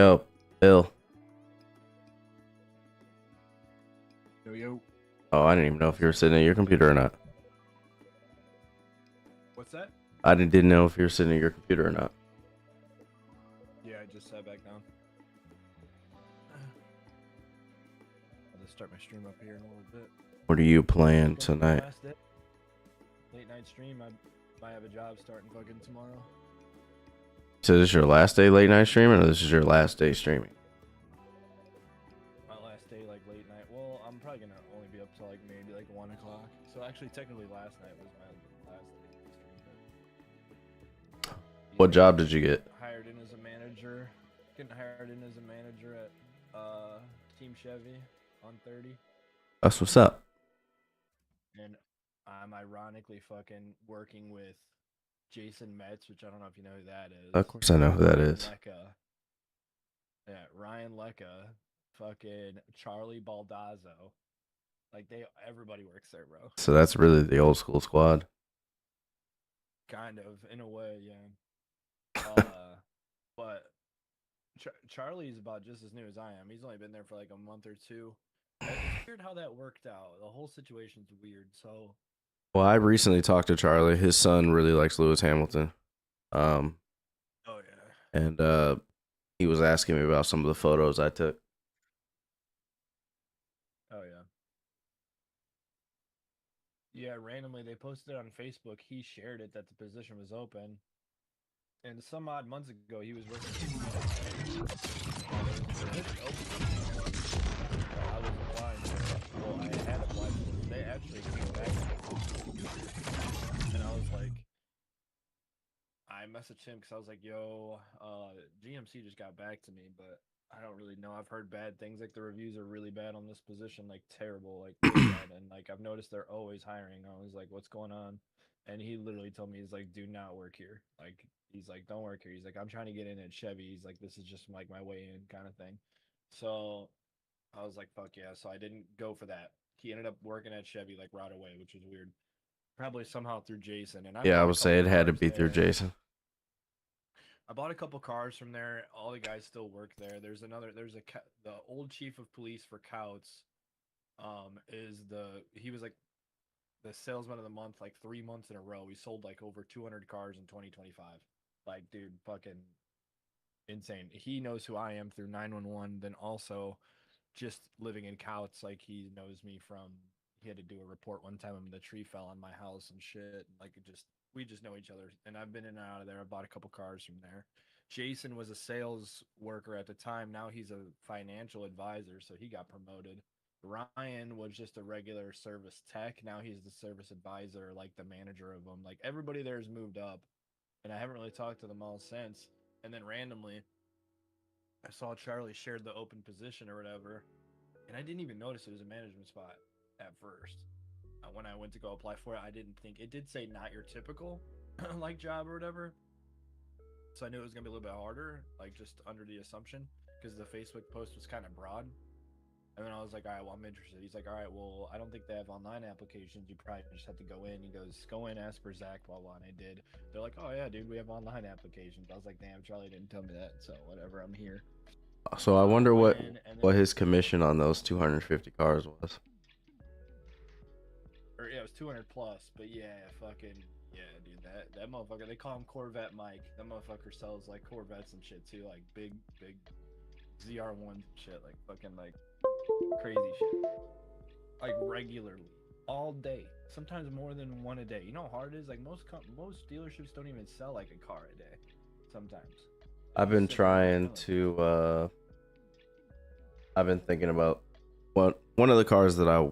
Yo, Bill. Yo, yo. Oh, I didn't even know if you were sitting at your computer or not. What's that? I didn't know if you were sitting at your computer or not. Yeah, I just sat back down. I'll just start my stream up here in a little bit. What are you playing tonight? Last day. Late night stream. I might have a job starting fucking tomorrow. So this is your last day late night streaming, or this is your last day streaming? My last day, like late night. Well, I'm probably gonna only be up till like maybe like 1 o'clock. So actually, technically, last night was my last day stream. But What job did you get? hired in as a manager. Getting hired in as a manager at Team Chevy on 30. That's what's up. And I'm ironically fucking working with Jason Metz, which I don't know if you know who that is. Of course I know who that is. Lecca. Yeah, Ryan Lecca, fucking Charlie Baldazzo. Like everybody works there, bro. So that's really the old school squad. Kind of, in a way, yeah. But Charlie's about just as new as I am. He's only been there for like a month or two. It's weird how that worked out. The whole situation's weird. So Well, I recently talked to Charlie. His son really likes Lewis Hamilton. oh yeah. And he was asking me about some of the photos I took. Oh yeah. Yeah, randomly they posted it on Facebook. He shared it that the position was open. And some odd months ago he was working. I was applying. Well, I had applied. They actually came back. And I was like, I messaged him because I was like, yo, GMC just got back to me, but I don't really know. I've heard bad things. Like the reviews are really bad on this position, like terrible, like really bad. And like I've noticed they're always hiring. I was like, what's going on? And he literally told me, he's like, do not work here. Like he's like, don't work here. He's like, I'm trying to get in at Chevy. He's like, this is just like my way in kind of thing. So I was like, fuck yeah. So I didn't go for that. He ended up working at Chevy like right away, which was weird. Probably somehow through Jason. And I Yeah, I bought a would say it couple had to cars be through there. Jason. I bought a couple cars from there. All the guys still work there. There's the old chief of police for Couts. He was like the salesman of the month like 3 months in a row. We sold like over 200 cars in 2025. Like, dude, fucking insane. He knows who I am through 911. Then also, just living in Couts, like he knows me from. He had to do a report one time when the tree fell on my house and shit. Like we just know each other. And I've been in and out of there. I bought a couple cars from there. Jason was a sales worker at the time. Now he's a financial advisor, so he got promoted. Ryan was just a regular service tech. Now he's the service advisor, like the manager of them. Like everybody there has moved up, and I haven't really talked to them all since. And then randomly, I saw Charlie shared the open position or whatever, and I didn't even notice it was a management spot at first. When I went to go apply for it, I didn't think it did say not your typical like job or whatever. So I knew it was gonna be a little bit harder, like just under the assumption, because the Facebook post was kind of broad. And then I was like, all right, well, I'm interested. He's like, all right, well, I don't think they have online applications. You probably just have to go in. He goes, go in, ask for Zach, blah, blah. And I did. They're like, oh, yeah, dude, we have online applications. I was like, damn, Charlie didn't tell me that. So whatever, I'm here. So I wonder what And his commission on those 250 cars was. Or, yeah, it was 200 plus. But yeah, fucking, yeah, dude, that motherfucker, they call him Corvette Mike. That motherfucker sells like Corvettes and shit too. Like big ZR1 shit. Like fucking like crazy shit, like regularly, all day, sometimes more than one a day. You know how hard it is? Like most dealerships don't even sell like a car a day sometimes. I've been trying to I've been thinking about one of the cars that I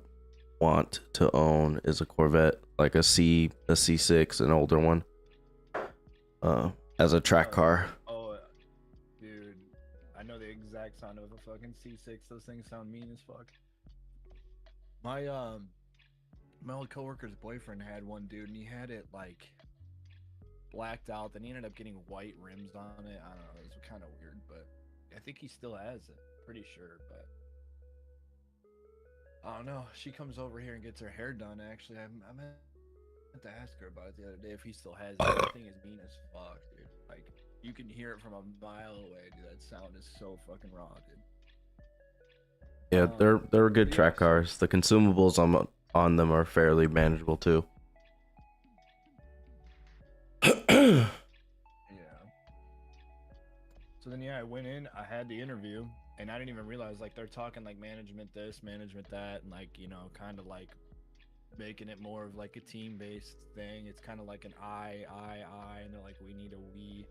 want to own is a Corvette, like a C6, an older one, as a track car. Oh, dude, I know the exact sound of a fucking C6. Those things sound mean as fuck. My old coworker's boyfriend had one, dude, and he had it like blacked out. Then he ended up getting white rims on it. I don't know, it was kind of weird, but I think he still has it. Pretty sure, but I don't know. She comes over here and gets her hair done. Actually, I meant to ask her about it the other day if he still has it. That thing is mean as fuck, dude. Like You can hear it from a mile away, dude. That sound is so fucking raw, dude. Yeah, they're good But track yeah, so- cars. The consumables on them are fairly manageable too. Yeah. So then, yeah, I went in. I had the interview, and I didn't even realize like they're talking like management this, management that, and like kind of like making it more of like a team-based thing. It's kind of like an I, and they're like, we need a we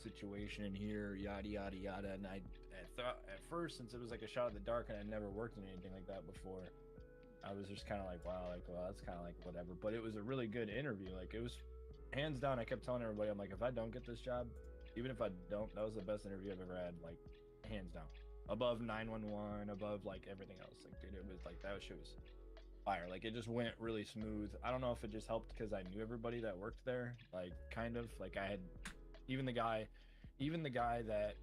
situation in here, yada yada yada. And I thought at first, since it was like a shot in the dark, and I'd never worked in anything like that before, I was just kind of like, wow, like, well, that's kind of like whatever. But it was a really good interview. Like, it was hands down. I kept telling everybody, I'm like, if I don't get this job, even if I don't, that was the best interview I've ever had. Like, hands down, above 911, above like everything else. Like, dude, it was like that shit was fire. Like, it just went really smooth. I don't know if it just helped because I knew everybody that worked there. Like, kind of like I had even the guy, that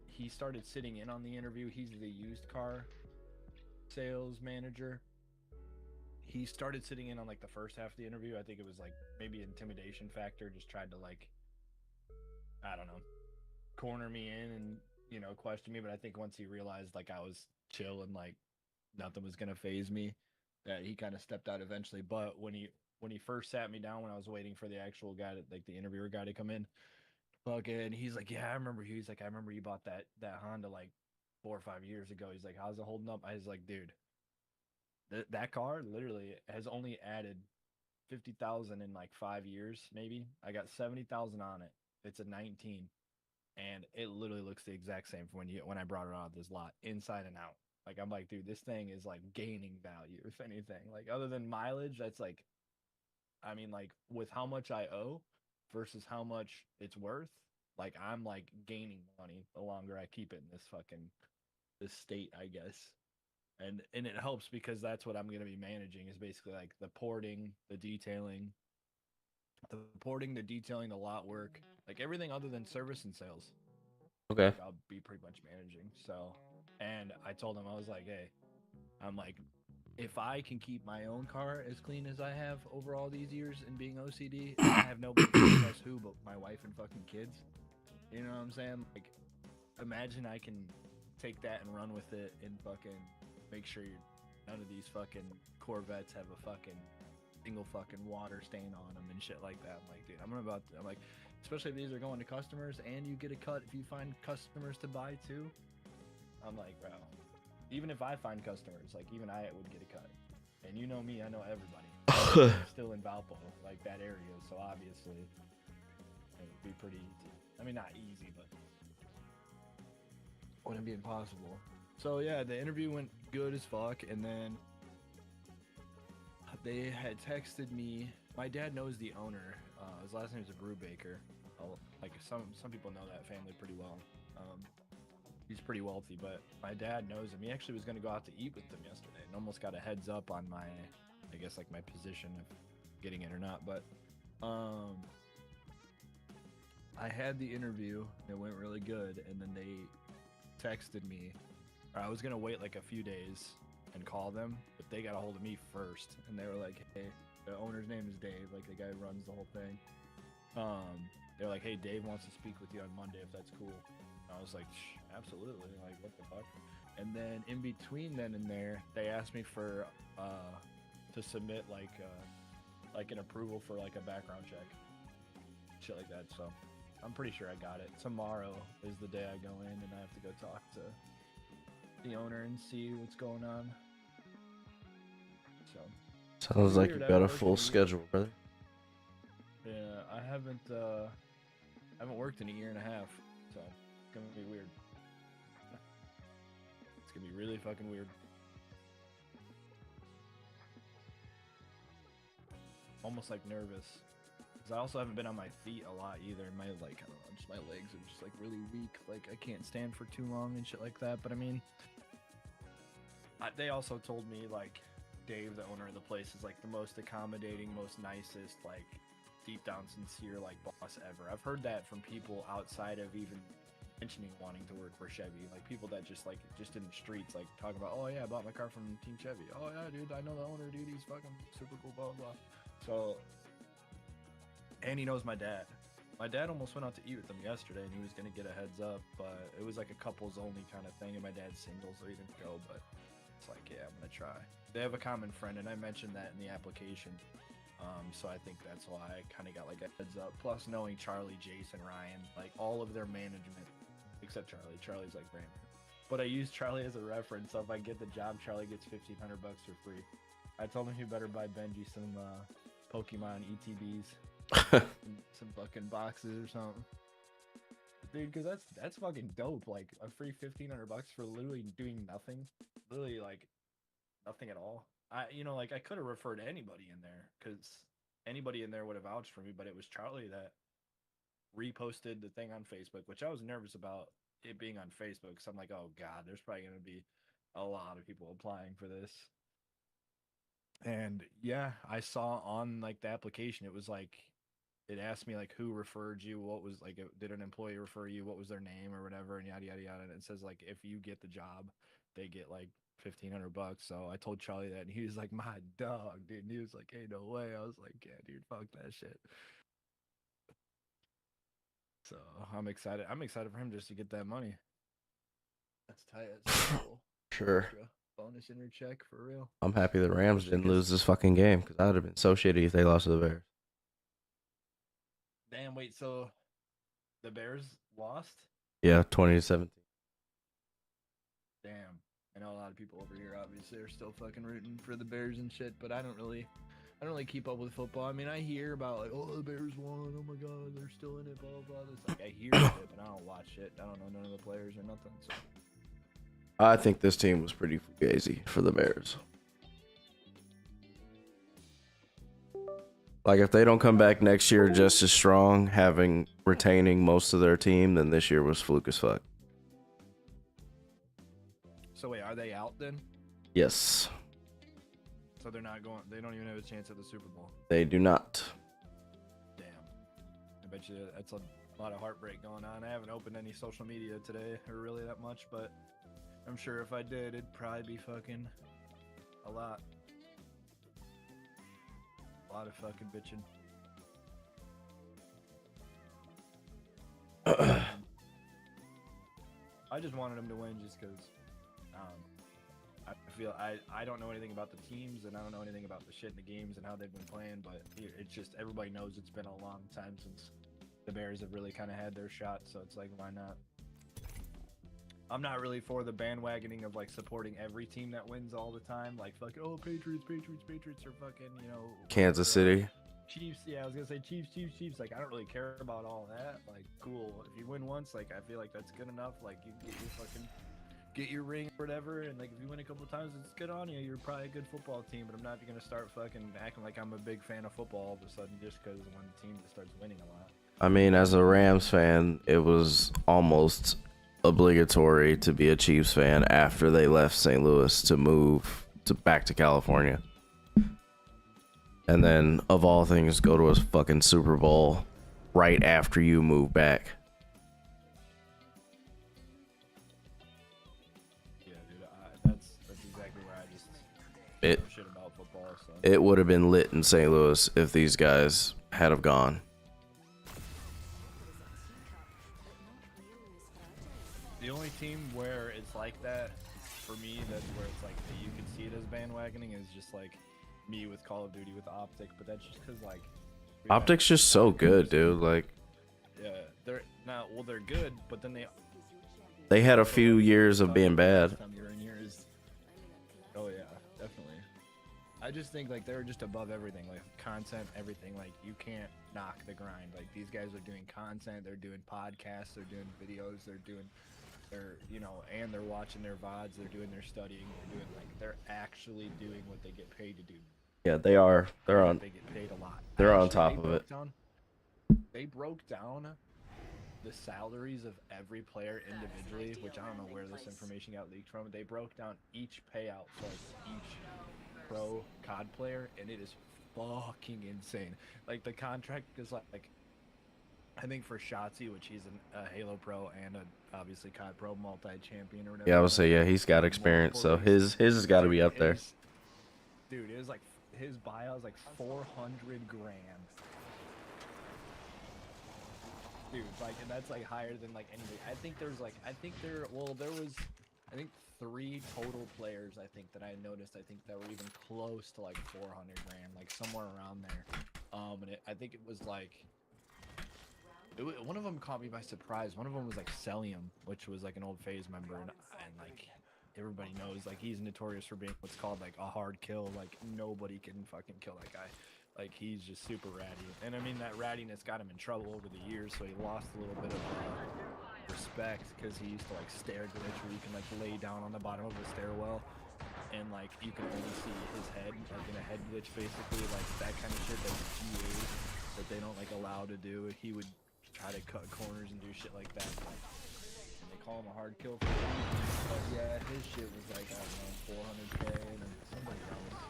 he started sitting in on the interview. He's the used car sales manager. He started sitting in on like the first half of the interview. I think it was like maybe intimidation factor, just tried to like, I don't know, corner me in and question me. But I think once he realized like I was chill and like nothing was gonna phase me, that he kind of stepped out eventually. But when he first sat me down, when I was waiting for the actual guy to, like, the interviewer guy to come in, fucking, he's like, yeah, I remember you. He's like, I remember you bought that Honda like 4 or 5 years ago. He's like, how's it holding up? I was like, dude, that car literally has only added 50,000 in like 5 years, maybe. I got 70,000 on it. It's a 19, and it literally looks the exact same from when I brought it out of this lot, inside and out. Like, I'm like, dude, this thing is like gaining value, if anything. Like, other than mileage, that's like, I mean, like, with how much I owe versus how much it's worth, like, I'm like gaining money the longer I keep it in this state, I guess. And it helps because that's what I'm going to be managing, is basically like the porting, the detailing, the lot work, like everything other than service and sales. Okay. Like, I'll be pretty much managing. So, and I told him, I was like, hey, I'm like, if I can keep my own car as clean as I have over all these years and being OCD, and I have nobody to impress who but my wife and fucking kids. You know what I'm saying? Like, imagine I can take that and run with it and fucking make sure none of these fucking Corvettes have a fucking single fucking water stain on them and shit like that. I'm like, dude, I'm like, especially if these are going to customers and you get a cut if you find customers to buy too. I'm like, bro, even if I find customers, like, even I would get a cut. And you know me, I know everybody. I'm still in Valpo, like that area, so obviously it would be pretty easy. I mean, not easy, but wouldn't be impossible. So yeah, the interview went good as fuck, and then they had texted me. My dad knows the owner. His last name is Brubaker. Like, some people know that family pretty well. He's pretty wealthy, but my dad knows him. He actually was going to go out to eat with them yesterday and almost got a heads up on my, I guess, like, my position of getting it or not. But I had the interview. It went really good, and then they texted me. Or I was going to wait like a few days and call them, but they got a hold of me first, and they were like, hey, the owner's name is Dave, like the guy who runs the whole thing. They're like, hey, Dave wants to speak with you on Monday, if that's cool. I was like, absolutely. Like, what the fuck? And then in between then and there, they asked me for to submit like an approval for like a background check, shit like that. So I'm pretty sure I got it. Tomorrow is the day I go in, and I have to go talk to the owner and see what's going on. So Sounds like you weird. I got haven't a worked full in schedule, brother. Yeah, I haven't worked in a year and a half, so it's gonna be weird. It's gonna be really fucking weird. Almost like nervous, because I also haven't been on my feet a lot either. My, like, I don't know, just my legs are just like really weak. Like, I can't stand for too long and shit like that. But I mean, they also told me, like, Dave, the owner of the place, is like the most accommodating, most nicest, like, deep down sincere, like, boss ever. I've heard that from people outside of even mentioning wanting to work for Chevy, like people that just in the streets, like, talking about, oh yeah, I bought my car from Team Chevy. Oh yeah, dude, I know the owner, dude, he's fucking super cool, blah blah. So, and he knows my dad, My dad almost went out to eat with them yesterday, and he was gonna get a heads up, but it was like a couples only kind of thing, and my dad's single, so he didn't go. But it's like, yeah, I'm gonna try. They have a common friend, and I mentioned that in the application. So I think that's why I kind of got like a heads up. Plus, knowing Charlie, Jason, Ryan, like all of their management, except Charlie. Charlie's like brand new. But I use Charlie as a reference. So if I get the job, Charlie gets $1,500 for free. I told him he better buy Benji some Pokemon ETBs, some fucking boxes or something. Dude, because that's fucking dope. Like a free $1,500 for literally doing nothing, literally like nothing at all. Like I could have referred anybody in there because anybody in there would have vouched for me, but it was Charlie that reposted the thing on Facebook, which I was nervous about it being on Facebook. So I'm like, oh god, there's probably gonna be a lot of people applying for this. And yeah, I saw on like the application, it was like it asked me like who referred you, what was like, did an employee refer you, what was their name or whatever, and yada yada yada. And it says like if you get the job, they get like $1,500. So I told Charlie that, and he was like, my dog, dude. And he was like, hey, no way. I was like, yeah, dude, fuck that shit. So I'm excited. I'm excited for him just to get that money. That's tight. That's cool. Sure. Extra bonus in your check for real. I'm happy the Rams didn't lose this fucking game because I would have been so shitty if they lost to the Bears. Damn, wait, so the Bears lost? Yeah, 20-17. Damn. I know a lot of people over here obviously are still fucking rooting for the Bears and shit, but I don't really keep up with football. I mean, I hear about like, oh, the Bears won, oh my god, they're still in it, blah blah blah. It's like I hear it, but I don't watch it. I don't know none of the players or nothing. So I think this team was pretty fugazi for the Bears. Like, if they don't come back next year just as strong, retaining most of their team, then this year was fluke as fuck. So wait, are they out then? Yes. So they're not going. They don't even have a chance at the Super Bowl. They do not. Damn. I bet you that's a lot of heartbreak going on. I haven't opened any social media today or really that much, but I'm sure if I did, it'd probably be fucking a lot. A lot of fucking bitching. I just wanted them to win just because I feel I don't know anything about the teams and I don't know anything about the shit in the games and how they've been playing, but it's just everybody knows it's been a long time since the Bears have really kind of had their shot, so it's like, why not? I'm not really for the bandwagoning of like supporting every team that wins all the time, like fucking Patriots or fucking Kansas City. Chiefs, yeah, I was gonna say Chiefs. Like, I don't really care about all that. Like, cool. If you win once, like, I feel like that's good enough. Like, you get your ring or whatever, and like, if you win a couple times, it's good on you. You're probably a good football team, but I'm not gonna start fucking acting like I'm a big fan of football all of a sudden just because one team just starts winning a lot. I mean, as a Rams fan, it was almost obligatory to be a Chiefs fan after they left St. Louis to move back to California. And then, of all things, go to a fucking Super Bowl right after you move back. Yeah, dude, that's exactly where I just know shit about football. So. It would have been lit in St. Louis if these guys had have gone. The only team where it's like that, for me, that's where it's like you can see it as bandwagoning, is just like me with Call of Duty with Optic, but that's just because like Optic's just so good, dude. Like, yeah, they're not, well, they're good, but then they had a few years of being bad. Oh yeah, definitely. I just think like they're just above everything, like content, everything. Like, you can't knock the grind. Like, these guys are doing content, they're doing podcasts, they're doing videos, they're and they're watching their VODs, they're doing their studying, they're actually doing what they get paid to do. Yeah, they are. They get paid a lot. They're on top of it. They broke down the salaries of every player individually, which I don't know where this information got leaked from. They broke down each payout for like each pro COD player, and it is fucking insane. Like, the contract is like I think for Shotzi, which he's a Halo Pro and obviously COD Pro multi-champion or whatever. Yeah, I would say, yeah, he's got experience, so his has got to be up there. Dude, it was like his buyout was like $400,000. dude, like, and that's like higher than like anybody. I think there's like, there was, I think 3 total players. I think that I noticed. I think that were even close to like 400 grand, like somewhere around there. And I think it was like, one of them caught me by surprise. One of them was like Celium, which was like an old FaZe member, and like everybody knows, like he's notorious for being what's called like a hard kill. Like nobody can fucking kill that guy. Like he's just super ratty, and I mean that rattiness got him in trouble over the years, so he lost a little bit of respect because he used to like stair glitch where you can like lay down on the bottom of a stairwell and like you can only see his head, like in a head glitch basically, like that kind of shit that's GA that they don't like allow to do. He would try to cut corners and do shit like that. And they call him a hard kill for a reason. But yeah, his shit was like, I don't know, 400k, and then somebody else.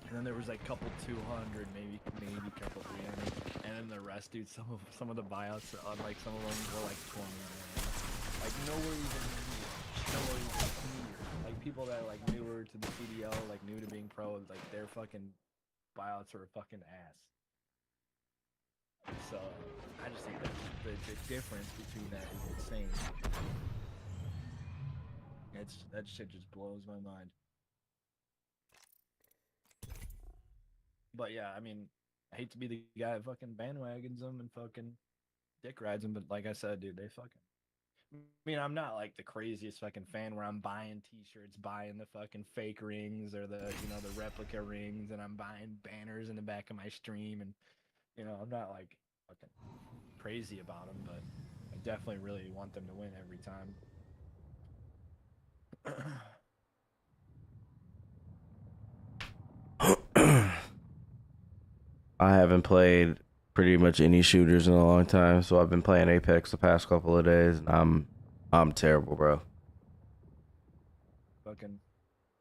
And then there was like couple 200, maybe couple 300, and then the rest, dude. Some of the buyouts on like some of them were like 20, like nowhere even near. Like people that are like newer to the CDL, like new to being pro, like their fucking buyouts are a fucking ass. So I just think that the difference between that is insane. That shit just blows my mind. But yeah, I mean, I hate to be the guy that fucking bandwagons them and fucking dick rides them, but like I said, dude, they fucking. I mean, I'm not like the craziest fucking fan where I'm buying T-shirts, buying the fucking fake rings or the the replica rings, and I'm buying banners in the back of my stream, and I'm not like fucking crazy about them, but I definitely really want them to win every time. I haven't played pretty much any shooters in a long time, so I've been playing Apex the past couple of days, and I'm terrible, bro. Fucking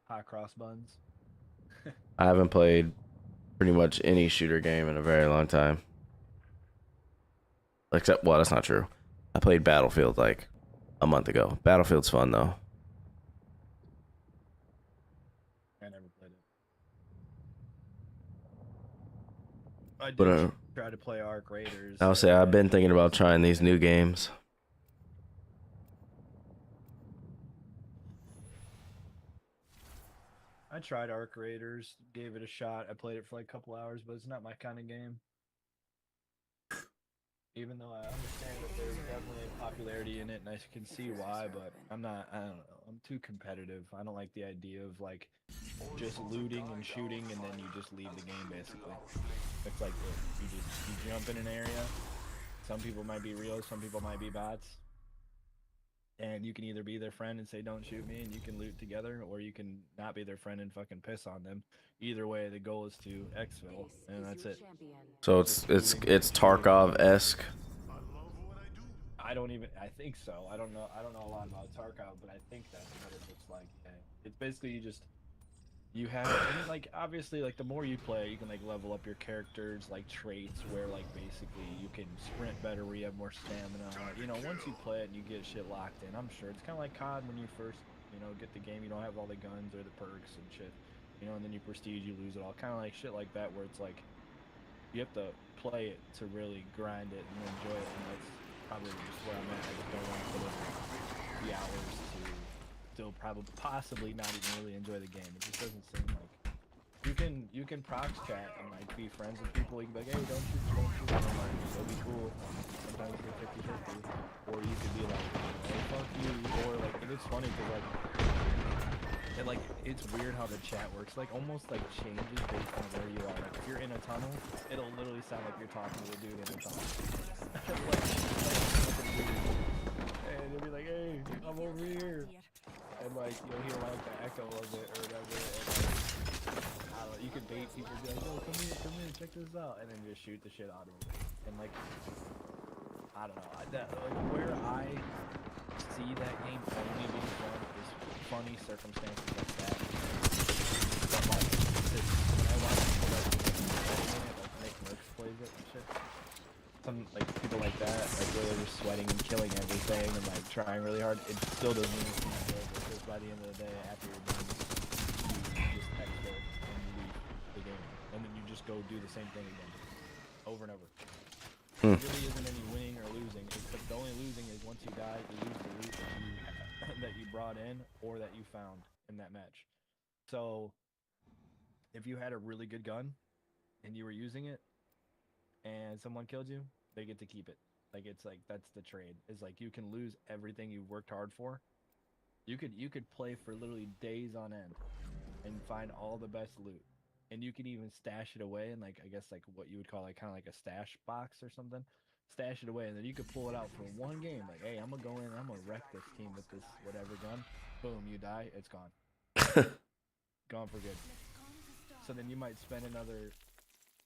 hot cross buns. I haven't played pretty much any shooter game in a very long time. Except, well, that's not true. I played Battlefield like a month ago. Battlefield's fun though. I never played it. I did But try to play Arc Raiders. I'll say I've been thinking about trying these new games. I tried Arc Raiders, gave it a shot. I played it for like a couple hours, but it's not my kind of game. Even though I understand that there's definitely a popularity in it, and I can see why, but I don't know. I'm too competitive. I don't like the idea of like just looting and shooting, and then you just leave the game basically. It's like you jump in an area. Some people might be real, some people might be bots. And you can either be their friend and say, don't shoot me, and you can loot together, or you can not be their friend and fucking piss on them. Either way, the goal is to exfil, and that's it. So it's Tarkov-esque. I think so. I don't know a lot about Tarkov, but I think that's what it looks like. Yeah. It's basically you have, and like obviously like the more you play, you can like level up your characters, like traits where like basically you can sprint better, where you have more stamina. Once you play it and you get shit locked in, I'm sure it's kind of like COD when you first get the game. You don't have all the guns or the perks and shit, and then you prestige, you lose it all. Kind of like shit like that, where it's like you have to play it to really grind it and enjoy it, and that's probably just where I'm at. I just don't want to put in the hours to still possibly not even really enjoy the game. It just doesn't seem like you can prox chat and like be friends with people. You can be like, hey, don't shoot, and like it'll be cool. Sometimes you get 50-50, or you could be like, hey, fuck you, or like it's funny because it's weird how the chat works. Like almost like changes based on where you are. Like if you're in a tunnel, it'll literally sound like you're talking to a dude in a tunnel. And you'll be like, hey, I'm over here. And like you'll hear like the echo of it or whatever, and like, I don't know, you can bait people, be like, no, come here, check this out, and then just shoot the shit out of them. And like, I don't know, where I see that game only being fun is funny circumstances like that. But like, when I watch people like Nick Mercs plays it and shit, some like people like that, like where they're just sweating and killing everything and like trying really hard, it still doesn't mean it's not good, because by the end of the day, after you're done, you just exfil and you leave the game, and then you just go do the same thing again, over and over. There Hmm. really isn't any winning or losing, except the only losing is once you die, you lose the loot that that you brought in or that you found in that match. So if you had a really good gun and you were using it and someone killed you, they get to keep it. Like it's like that's the trade. Is like you can lose everything you've worked hard for. You could play for literally days on end and find all the best loot. And you can even stash it away in like I guess like what you would call like kind of like a stash box or something. Stash it away and then you could pull it out for one game. Like, hey, I'm gonna go in, I'm gonna wreck this team with this whatever gun. Boom, you die, it's gone. Gone for good. So then you might spend another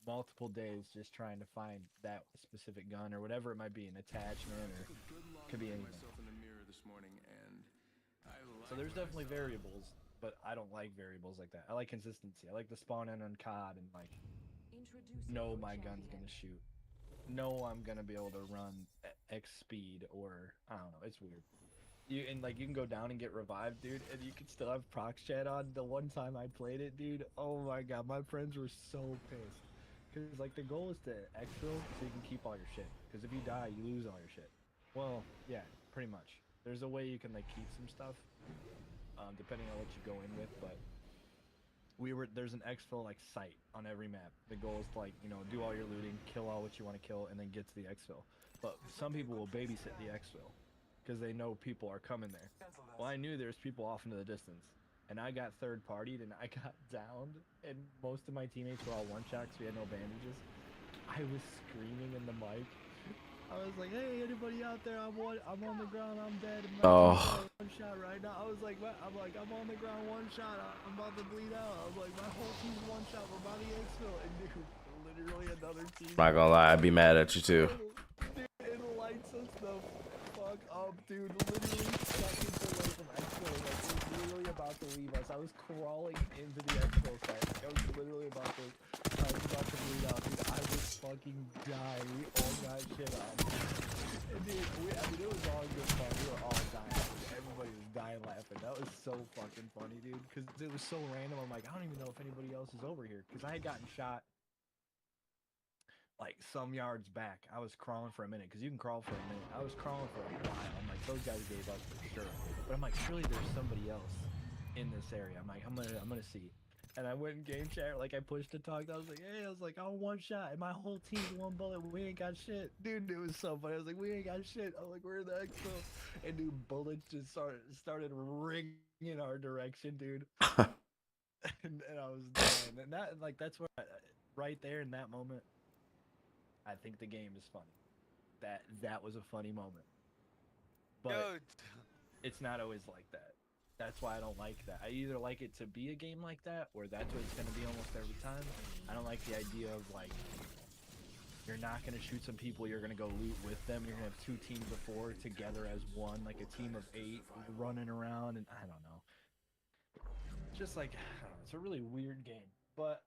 multiple days just trying to find that specific gun or whatever it might be, an attachment or could be anything. So there's definitely variables, but I don't like variables like that. I like consistency. I like the spawn in on COD and like know my gun's gonna shoot. Know I'm gonna be able to run X speed or I don't know. It's weird. You can go down and get revived, dude, and you can still have prox chat on. The one time I played it, dude, oh my god, my friends were so pissed. Cause like the goal is to exfil so you can keep all your shit. Cause if you die, you lose all your shit. Well, yeah, pretty much. There's a way you can like keep some stuff, depending on what you go in with, but there's an exfil like site on every map. The goal is to like, do all your looting, kill all what you want to kill, and then get to the exfil. But some people will babysit the exfil because they know people are coming there. Well, I knew there's people off into the distance, and I got third partied and I got downed, and most of my teammates were all one shots. We had no bandages. I was screaming in the mic. I was like, "Hey, anybody out there? I'm on the ground. I'm dead. My team's Oh, got one shot right now." I was like, I'm on the ground, one shot. I'm about to bleed out. I was like, my whole team's one shot. We're about to exfil, and dude, literally another team. not gonna lie, I'd be mad at you too. Dude, it lights us the fuck up, dude. Literally seconds away from exfil. Like, it was literally about to leave us. I was crawling into the exfil site. I was literally about to bleed out, dude. I was fucking dying. We all got shit on. And dude, it was all good fun. We were all dying. Everybody was dying laughing. That was so fucking funny, dude. Because it was so random. I'm like, I don't even know if anybody else is over here. Because I had gotten shot like some yards back. I was crawling for a minute because you can crawl for a minute. I was crawling for a while. I'm like, those guys gave up for sure. But I'm like, surely there's somebody else in this area. I'm like, I'm gonna see. And I went in game chat, like I pushed to talk. I was like, hey, I'm one shot, and my whole team's one bullet. We ain't got shit, dude. It was so funny. I was like, we ain't got shit. I'm like, we're in the expo, and dude, bullets just started ringing in our direction, dude. And I was dying. And that's where right there in that moment, I think the game is funny. That was a funny moment, but Dude. it's not always like that. That's why I don't like that. I either like it to be a game like that, or that's what it's going to be almost every time. I don't like the idea of like you're not going to shoot some people, you're going to go loot with them. You're going to have two teams of four together as one, like a team of 8 running around, and I don't know. Just like I don't know, it's a really weird game. But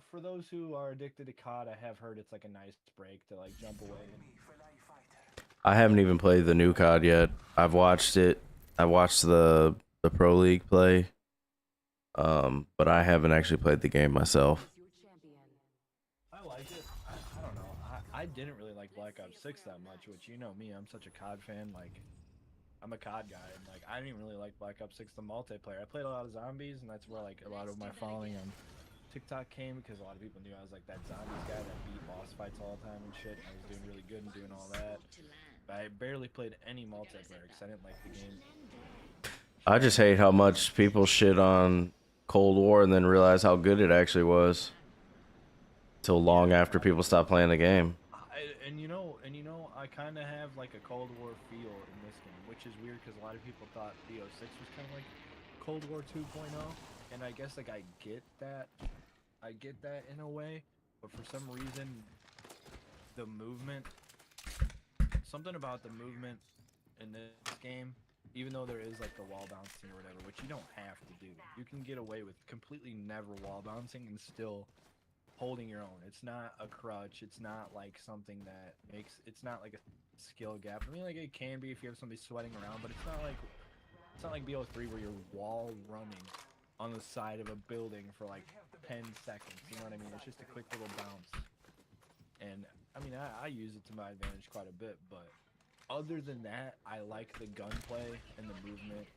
for those who are addicted to COD, I have heard it's like a nice break to like jump away and I haven't even played the new COD yet. I've watched it. I watched the Pro League play, but I haven't actually played the game myself. I like it. I don't know. I didn't really like Black Ops 6 that much, which you know me, I'm such a COD fan. Like, I'm a COD guy, and like I didn't even really like Black Ops 6 the multiplayer. I played a lot of zombies, and that's where like a lot of my following on TikTok came because a lot of people knew I was like that zombies guy that beat boss fights all the time and shit. I was doing really good and doing all that. But I barely played any multiplayer because I didn't like the game. I just hate how much people shit on Cold War and then realize how good it actually was. Till long after people stop playing the game. I kind of have like a Cold War feel in this game, which is weird because a lot of people thought BO6 was kind of like Cold War 2.0, and I guess like I get that in a way, but for some reason, the movement, something about the movement in this game, even though there is like the wall bouncing or whatever, which you don't have to do, you can get away with completely never wall bouncing and still holding your own. It's not a crutch. It's not like something that makes. It's not like a skill gap. I mean, like it can be if you have somebody sweating around, but it's not like BO3 where you're wall running on the side of a building for like 10 seconds. You know what I mean? It's just a quick little bounce. And I mean, I use it to my advantage quite a bit, but other than that, I like the gunplay and the movement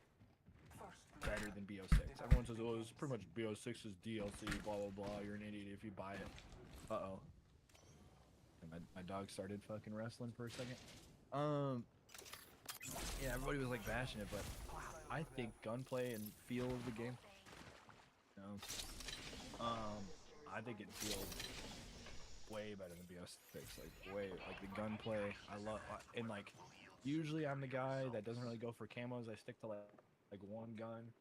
better than BO6. Everyone says, "Oh, it's pretty much BO6's DLC." Blah blah blah. You're an idiot if you buy it. Uh oh. My dog started fucking wrestling for a second. Yeah, everybody was like bashing it, but I think gunplay and feel of the game. You know, I think it feels way better than BO6. Like way, like the gunplay. I love, and like usually I'm the guy that doesn't really go for camos. I stick to like one gun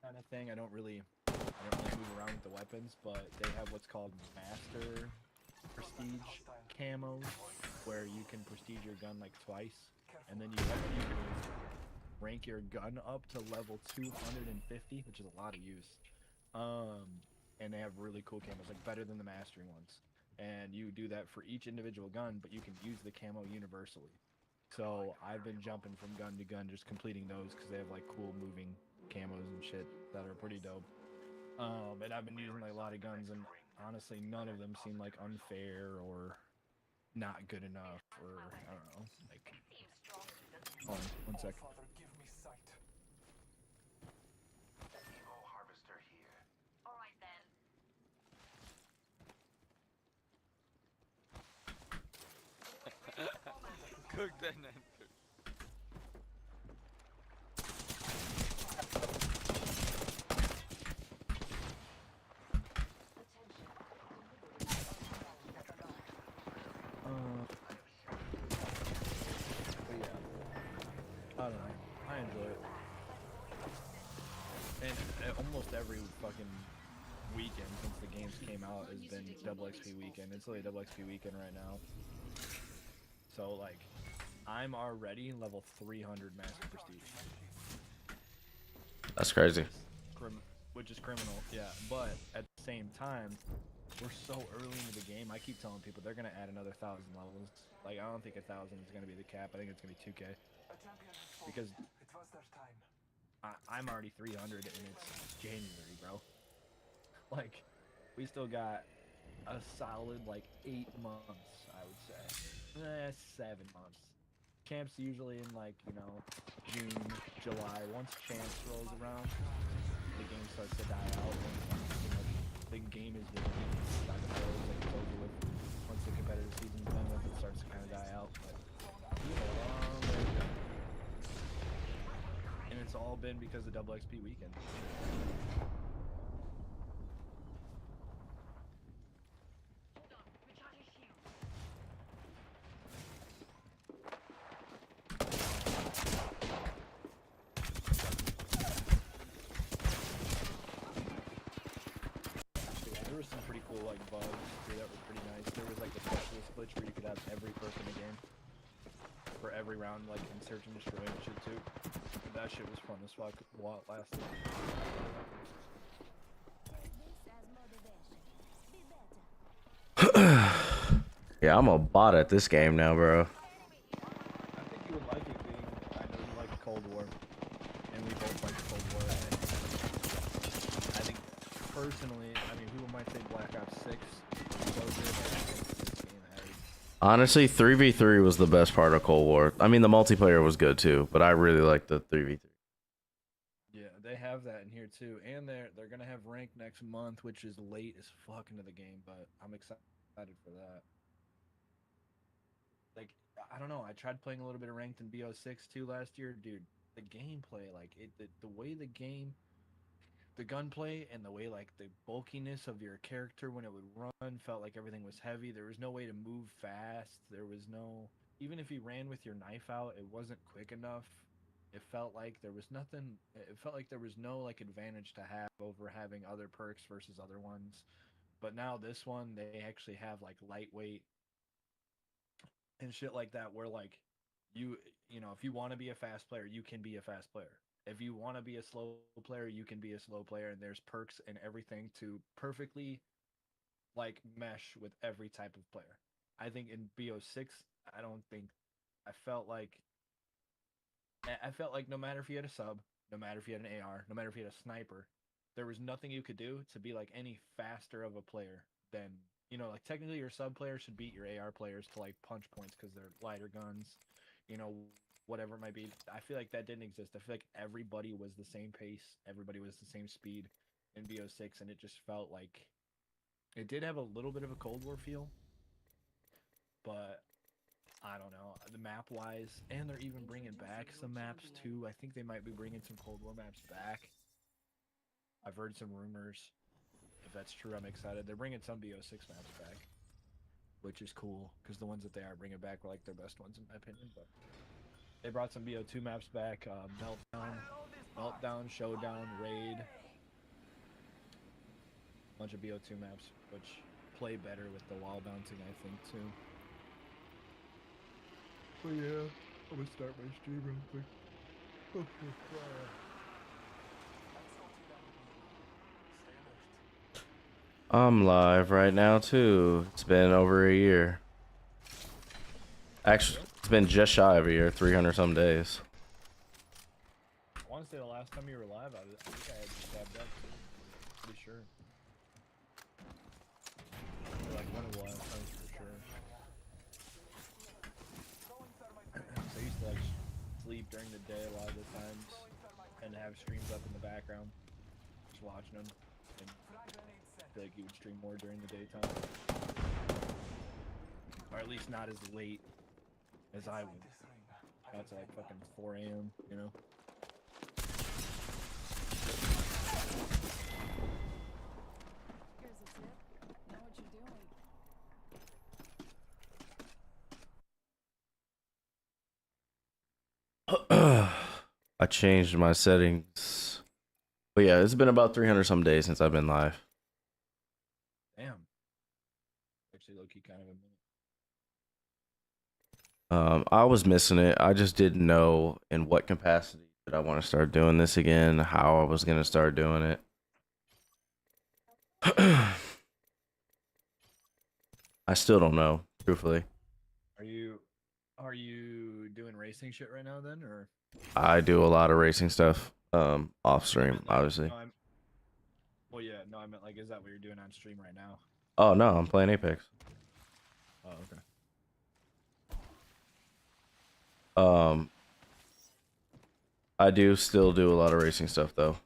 kind of thing. I don't really move around with the weapons, but they have what's called master prestige camos, where you can prestige your gun like twice, and then you can rank your gun up to level 250, which is a lot of use. And they have really cool camos, like better than the mastery ones. And you do that for each individual gun, but you can use the camo universally. So I've been jumping from gun to gun, just completing those because they have like cool moving camos and shit that are pretty dope. And I've been using like a lot of guns, and honestly, none of them seem like unfair or not good enough, or I don't know. Like, hold on, one sec. Cook that man. But yeah, I don't know. I enjoy it, and almost every fucking weekend since the games came out has been double XP weekend. It's literally double XP weekend right now. So like, I'm already level 300 Master Prestige. That's crazy. Which is criminal, yeah. But at the same time, we're so early into the game. I keep telling people they're gonna add another 1,000 levels. Like, I don't think 1,000 is gonna be the cap. I think it's gonna be 2K. Because I'm already 300 and it's January, bro. Like, we still got a solid like 8 months, I would say. 7 months. Champs usually in like, you know, June, July. Once champs rolls around, the game starts to die out. And the game is just like it's over with. Once the competitive season's done with, it starts to kind of die out. But you know, long way to go. And it's all been because of double XP weekend. There was some pretty cool like bugs too that were pretty nice. There was like the specialist glitch where you could have every perk in the game for every round, like in search and destroy and shit too. And that shit was fun as fuck while it lasted. Yeah, I'm a bot at this game now, bro. I think you would like it being. I know you like Cold War, and we both like Cold War. I think personally, I mean, people might say Black Ops 6 is so good. I think this game has. Honestly, 3v3 was the best part of Cold War. I mean, the multiplayer was good too, but I really liked the 3v3. Yeah, they have that in here too, and they're gonna have rank next month, which is late as fuck into the game, but I'm excited for that. Like, I don't know, I tried playing a little bit of ranked in BO6 too last year, dude. The gameplay, like the way the game, the gunplay, and the way like the bulkiness of your character when it would run felt like everything was heavy. There was no way to move fast. There was no, even if you ran with your knife out, it wasn't quick enough. It felt like there was nothing. It felt like there was no like advantage to have over having other perks versus other ones. But now this one, they actually have like lightweight and shit like that, where like you you know, if you want to be a fast player, you can be a fast player. If you want to be a slow player, you can be a slow player, and there's perks and everything to perfectly like mesh with every type of player. I think in BO6, I don't think I felt like I felt like no matter if you had a sub, no matter if you had an AR, no matter if you had a sniper, there was nothing you could do to be like any faster of a player than, you know, like technically your sub players should beat your AR players to like punch points because they're lighter guns, you know, whatever it might be. I feel like that didn't exist. I feel like everybody was the same pace, everybody was the same speed in BO6, and it just felt like it did have a little bit of a Cold War feel, but I don't know, the map wise, and they're even bringing back some maps too. I think they might be bringing some Cold War maps back. I've heard some rumors. If that's true, I'm excited. They're bringing some BO6 maps back, which is cool because the ones that they are bringing back were like their best ones in my opinion. But they brought some BO2 maps back. Meltdown, Showdown, Raid. Bunch of BO2 maps, which play better with the wall bouncing, I think, too. But yeah, I'm gonna start my stream real quick. I'm live right now too. It's been over a year. Actually, it's been just shy of a year, 300 some days. I want to say the last time you were live, I think I had you tabbed up. Pretty sure. Or like when it was, I was for sure. So I used to like sleep during the day a lot of the times and have streams up in the background, just watching them. And I feel like you would stream more during the daytime, or at least not as late as I would. That's like fucking 4 a.m. You know. Here's a tip. Know what you're doing. I changed my settings. But yeah, it's been about 300 some days since I've been live. Damn. Actually, low key kind of a minute. I was missing it. I just didn't know in what capacity did I want to start doing this again, how I was going to start doing it. I still don't know, truthfully. Are you doing racing shit right now then, or? I do a lot of racing stuff off stream, obviously. No, well, yeah, no, I meant like, is that what you're doing on stream right now? Oh no, I'm playing Apex. Oh, okay. I do still do a lot of racing stuff though.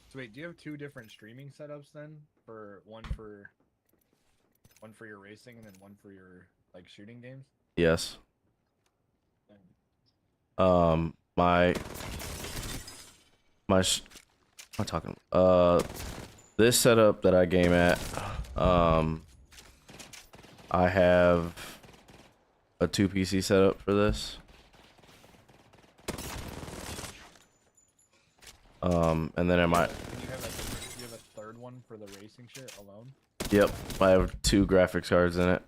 So wait, do you have two different streaming setups then? For one for your racing and then one for your like shooting games? Yes. Dang. What am I talking? This setup that I game at, I have a 2 PC setup for this. And then I might. You have a third one for the racing shit alone? Yep, I have 2 graphics cards in it.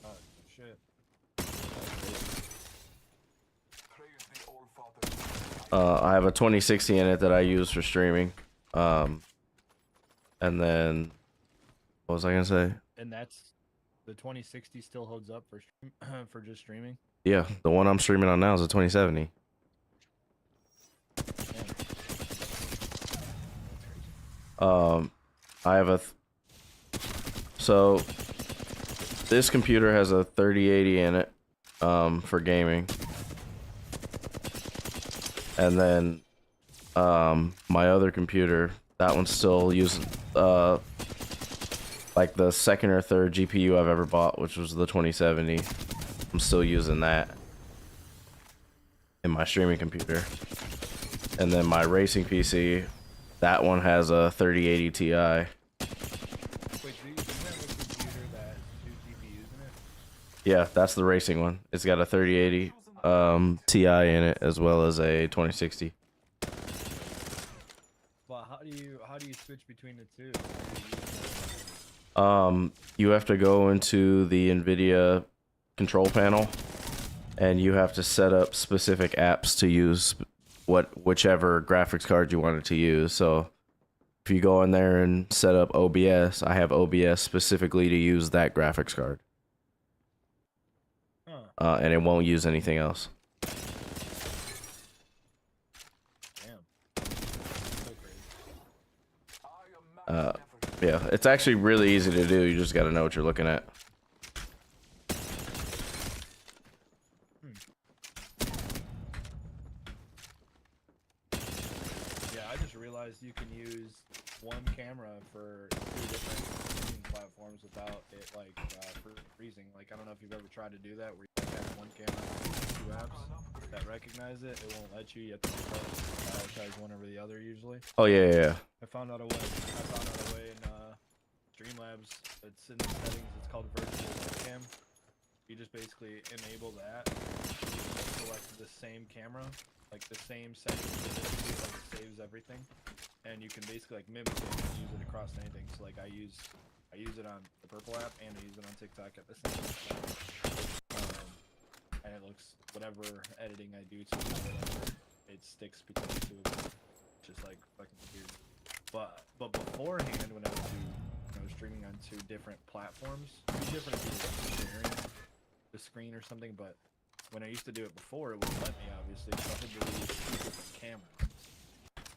Oh shit. I have a 2060 in it that I use for streaming. And then, what was I gonna say? And that's the 2060 still holds up for for just streaming? Yeah, the one I'm streaming on now is a 2070. I have so this computer has a 3080 in it, for gaming. And then, my other computer, that one's still using, like the second or third GPU I've ever bought, which was the 2070. I'm still using that in my streaming computer. And then my racing PC, that one has a 3080 Ti. Wait, do you have a computer that has 2 GPUs in it? Yeah, that's the racing one. It's got a 3080 Ti in it as well as a 2060. Well, how do you switch between the two? You have to go into the NVIDIA control panel and you have to set up specific apps to use whichever graphics card you wanted to use. So if you go in there and set up OBS, I have OBS specifically to use that graphics card. Huh. And it won't use anything else. Damn. So crazy. Yeah, it's actually really easy to do. You just got to know what you're looking at. Yeah, I just realized you can use one camera for 2 different streaming platforms without it like freezing. Like I don't know if you've ever tried to do that where you have one camera for 2 apps that recognize it. It won't let you. You have to prioritize one over the other usually. Oh yeah, yeah, yeah. I found out a way in Streamlabs. It's in the settings. It's called virtual webcam. You just basically enable that. You can select the same camera, like the same settings. It like saves everything, and you can basically like mimic it and use it across anything. So like I use it on the Purple app and I use it on TikTok at the same time. And it looks whatever editing I do to it, or whatever, it sticks between the two of them. Just like fucking weird. But beforehand, when I was streaming on 2 different platforms, 2 different if you were sharing the screen or something. But when I used to do it before, it wouldn't let me obviously, so I had to use 2 different cameras,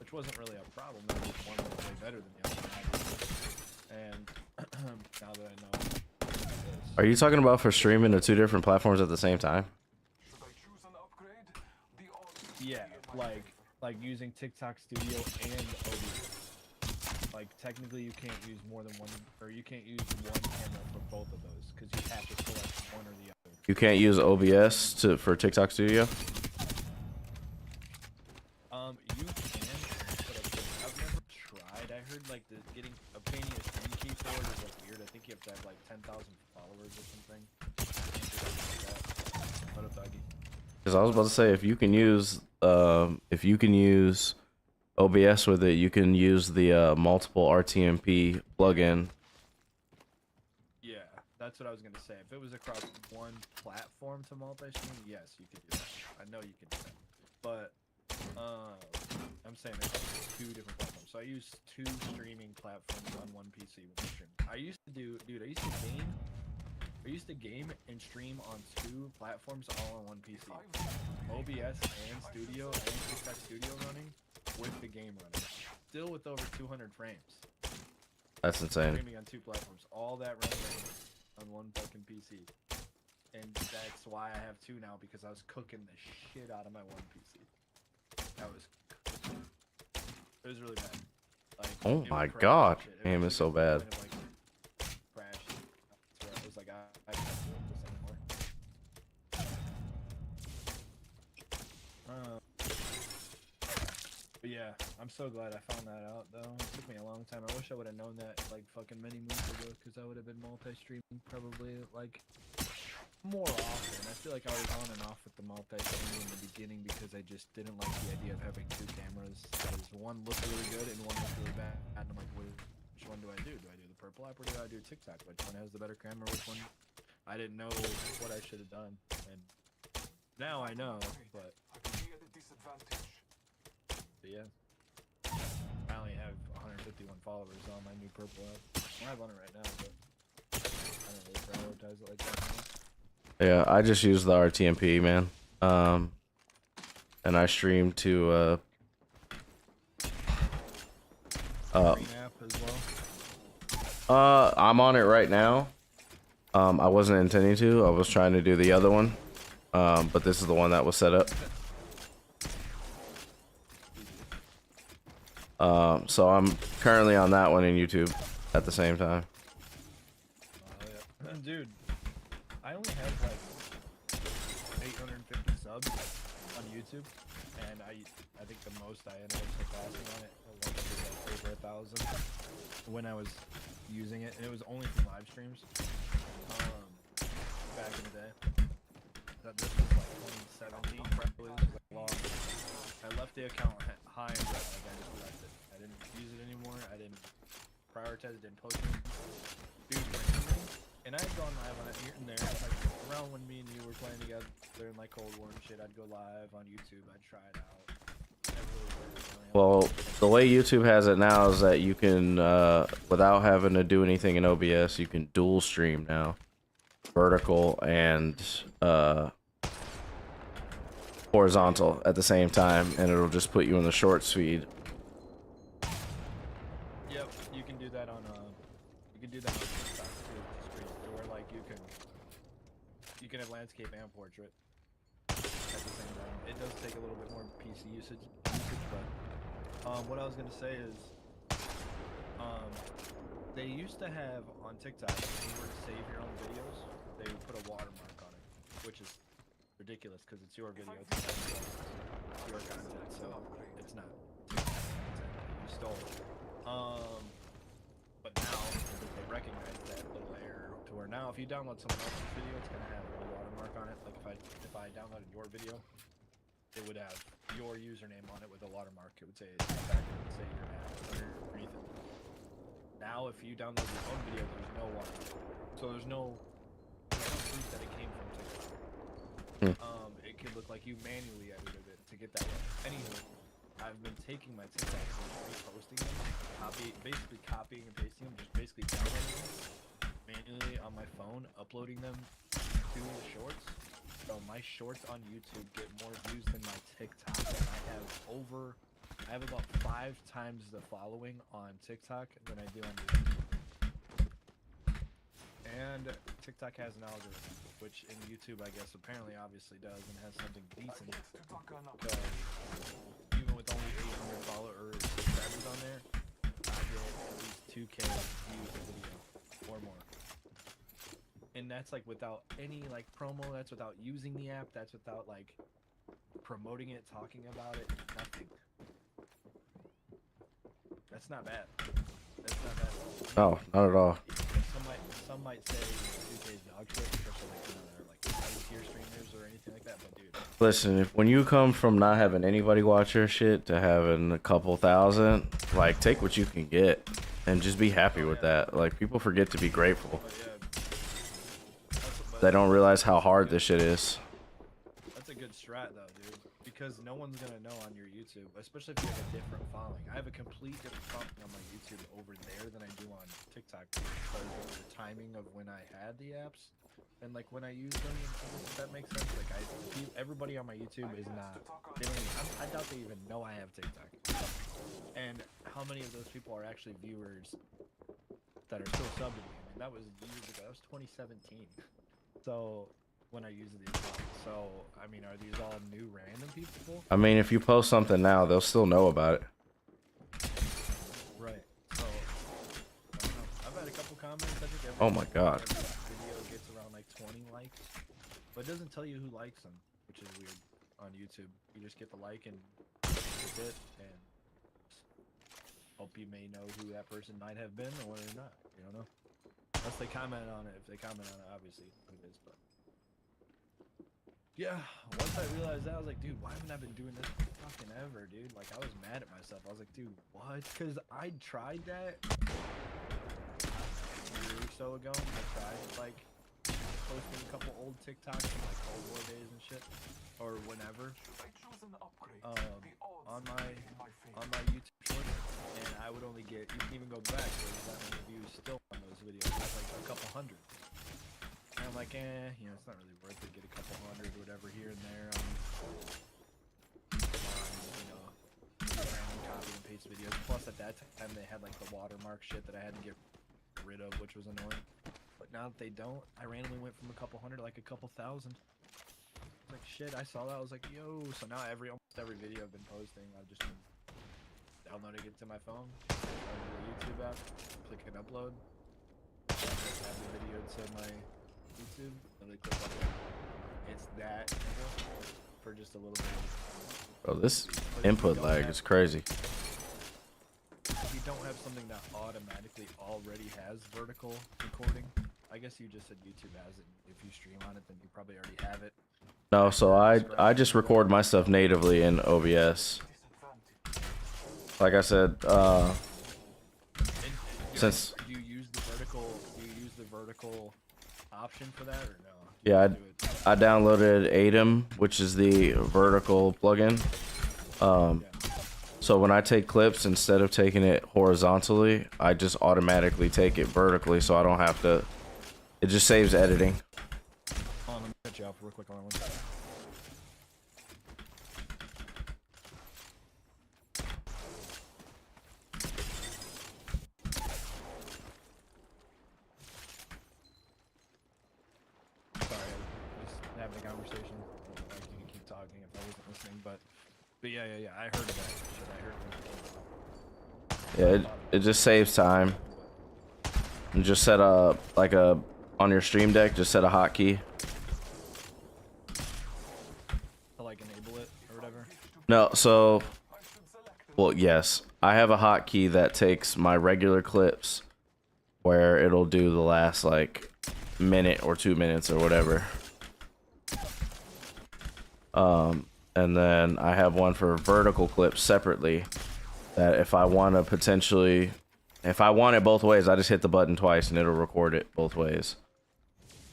which wasn't really a problem. There was one that was way better than the other, obviously. And now that I know, Are you talking about for streaming to 2 different platforms at the same time? yeah, like using TikTok Studio and OBS. Like technically, you can't use more than one, or you can't use one camera for both of those because you have to select one or the other. You can't use OBS for TikTok Studio? You can, but I've never tried. I heard like getting obtaining a screen key for it is like weird. I think you have to have like 10,000 followers or something. What up, doggy? Because I was about to say, if you can use OBS with it, you can use the multiple RTMP plugin. Yeah, that's what I was gonna say. If it was across one platform to multi-stream, yes, you could do that. I know you could do that. But I'm saying across 2 different platforms. So I use 2 streaming platforms on one PC when I stream. I used to game and stream on 2 platforms all on one PC. OBS and Studio and TikTok Studio running with the game running. Still with over 200 frames. That's insane. Streaming on 2 platforms. All that running on one fucking PC. And that's why I have 2 now, because I was cooking the shit out of my one PC. It was really bad. Like, Oh it would my crash god, and shit. aim It is so was to the bad. point of, like, crashing. That's where I was like, I can't do this anymore. But yeah, I'm so glad I found that out though. It took me a long time. I wish I would have known that like fucking many moons ago, because I would have been multi-streaming probably like more often. I feel like I was on and off with the multi-streaming in the beginning because I just didn't like the idea of having 2 cameras. Because one looked really good and one looked really bad. And I'm like, which one do I do? Do I do the Purple app or do I do TikTok? Which one has the better camera? Which one? I didn't know what I should have done, and now I know. But yeah, I only have 151 followers on my new Purple app. I have on it right now, but I don't really prioritize it like that anymore. Yeah, I just use the RTMP, man. And I stream to Green app as well. I'm on it right now. I wasn't intending to. I was trying to do the other one. But this is the one that was set up. So I'm currently on that one in YouTube at the same time. Yeah. Dude, I only have like 850 subs on YouTube, and I think the most I ended up surpassing on it was like over 1,000 when I was using it, and it was only from live streams. Back in the day. This was like 2017, probably. This was like long. I left the account high and dry, like I just left it. I didn't use it anymore. I didn't prioritize it. Didn't post it. Dude, and I'd gone live on it here and there. Like around when me and you were playing together in like Cold War and shit, I'd go live on YouTube. I'd try it out. Never really worked for me. Well, the way YouTube has it now is that you can, without having to do anything in OBS, you can dual stream now. Vertical and horizontal at the same time, and it'll just put you in the shorts feed. Yep, you can do You can do that on TikTok too, stream, to where like you can have landscape and portrait at the same time. It does take a little bit more PC usage, but what I was gonna say is, they used to have on TikTok, if you were to save your own videos, they would put a watermark on it, which is ridiculous because it's your video, it's your content, so it's not TikTok content. You stole it. But now they recognize that little error to where now if you download someone else's video, it's gonna have a watermark on it. Like if I downloaded your video, it would have your username on it with a watermark. It would say TikTok, it would say your name underneath it. Now if you download your own video, there's no watermark. So there's no proof that it came from TikTok. It could look like you manually edited it to get that way. Anywho, I've been taking my TikToks and reposting them, basically copying and pasting them, just basically downloading them manually on my phone, uploading them to the shorts. So my shorts on YouTube get more views than my TikTok, and I have about 5 times the following on TikTok than I do on YouTube. And TikTok has an algorithm, which in YouTube, I guess, apparently obviously does, and has something decent. Because even with only 800 followers or subscribers on there, I get at least 2K views a video or more. And that's like without any like promo, that's without using the app, that's without like promoting it, talking about it, nothing. That's not bad. That's not bad at all. No, not at all. Some might say 2K's dog shit, especially like, they're like high tier streamers or anything like that, but dude. Listen, when you come from not having anybody watch your shit to having a couple thousand, like, take what you can get and just be happy with that. Like, people forget to be grateful. But yeah. They don't realize how hard this shit is. That's a good strat though, dude. Because no one's gonna know on your YouTube, especially if you have a different following. I have a complete different following on my YouTube over there than I do on TikTok because of the timing of when I had the apps and like when I use them. If that makes sense. Like everybody on my YouTube is not. They don't even, I doubt they even know I have TikTok. And how many of those people are actually viewers that are still subbed to me? I mean, that was years ago. That was 2017. So when I use the account. So I mean, are these all new random people? I mean, if you post something now, they'll still know about it. Right. So I don't know. I've had a couple comments. I think Oh my God. every video gets around like 20 likes, but it doesn't tell you who likes them, which is weird on YouTube. You just get the like and that's it, and hope you may know who that person might have been or not. You don't know. Unless they comment on it. If they comment on it, obviously it is. But yeah, once I realized that, I was like, dude, why haven't I been doing this fucking ever, dude? Like, I was mad at myself. I was like, dude, what? Because I tried that a year or so ago. I tried like posting a couple old TikToks from like Cold War days and shit, or whenever. On my YouTube shorts, and I would only get, you can even go back, there's that many views still on those videos, it's like a couple hundred. And I'm like, you know, it's not really worth it, get a couple hundred or whatever here and there you know, random copy and paste videos. Plus at that time they had like the watermark shit that I had to get rid of, which was annoying. But now that they don't, I randomly went from a couple hundred to like a couple thousand. Like shit, I saw that, I was like, yo. So now almost every video I've been posting, I've just been downloading it to my phone, go to the YouTube app, click and upload, add the video to my YouTube, literally click upload. It's that simple for just a little bit of. Bro, this But if you input don't lag have- is crazy. If you don't have something that automatically already has vertical recording, I guess you just said YouTube has it. If you stream on it, then you probably already have it. No, so I just record my stuff natively in OBS. Like I said, since Do you use the vertical option for that or no? Yeah, I do it. I downloaded Atom, which is the vertical plugin. So when I take clips, instead of taking it horizontally, I just automatically take it vertically, so I don't have to. It just saves editing. Hold on, let me cut you off real quick. Hold on one second. conversation. Like you can keep talking if I wasn't listening, but yeah. I heard of that shit. I heard. Yeah, it just saves time. And just set a on your stream deck. Just set a hotkey. To like enable it or whatever. No, so well, yes, I have a hotkey that takes my regular clips, where it'll do the last like minute or 2 minutes or whatever. And then I have one for vertical clips separately. That if I want to potentially, if I want it both ways, I just hit the button twice and it'll record it both ways.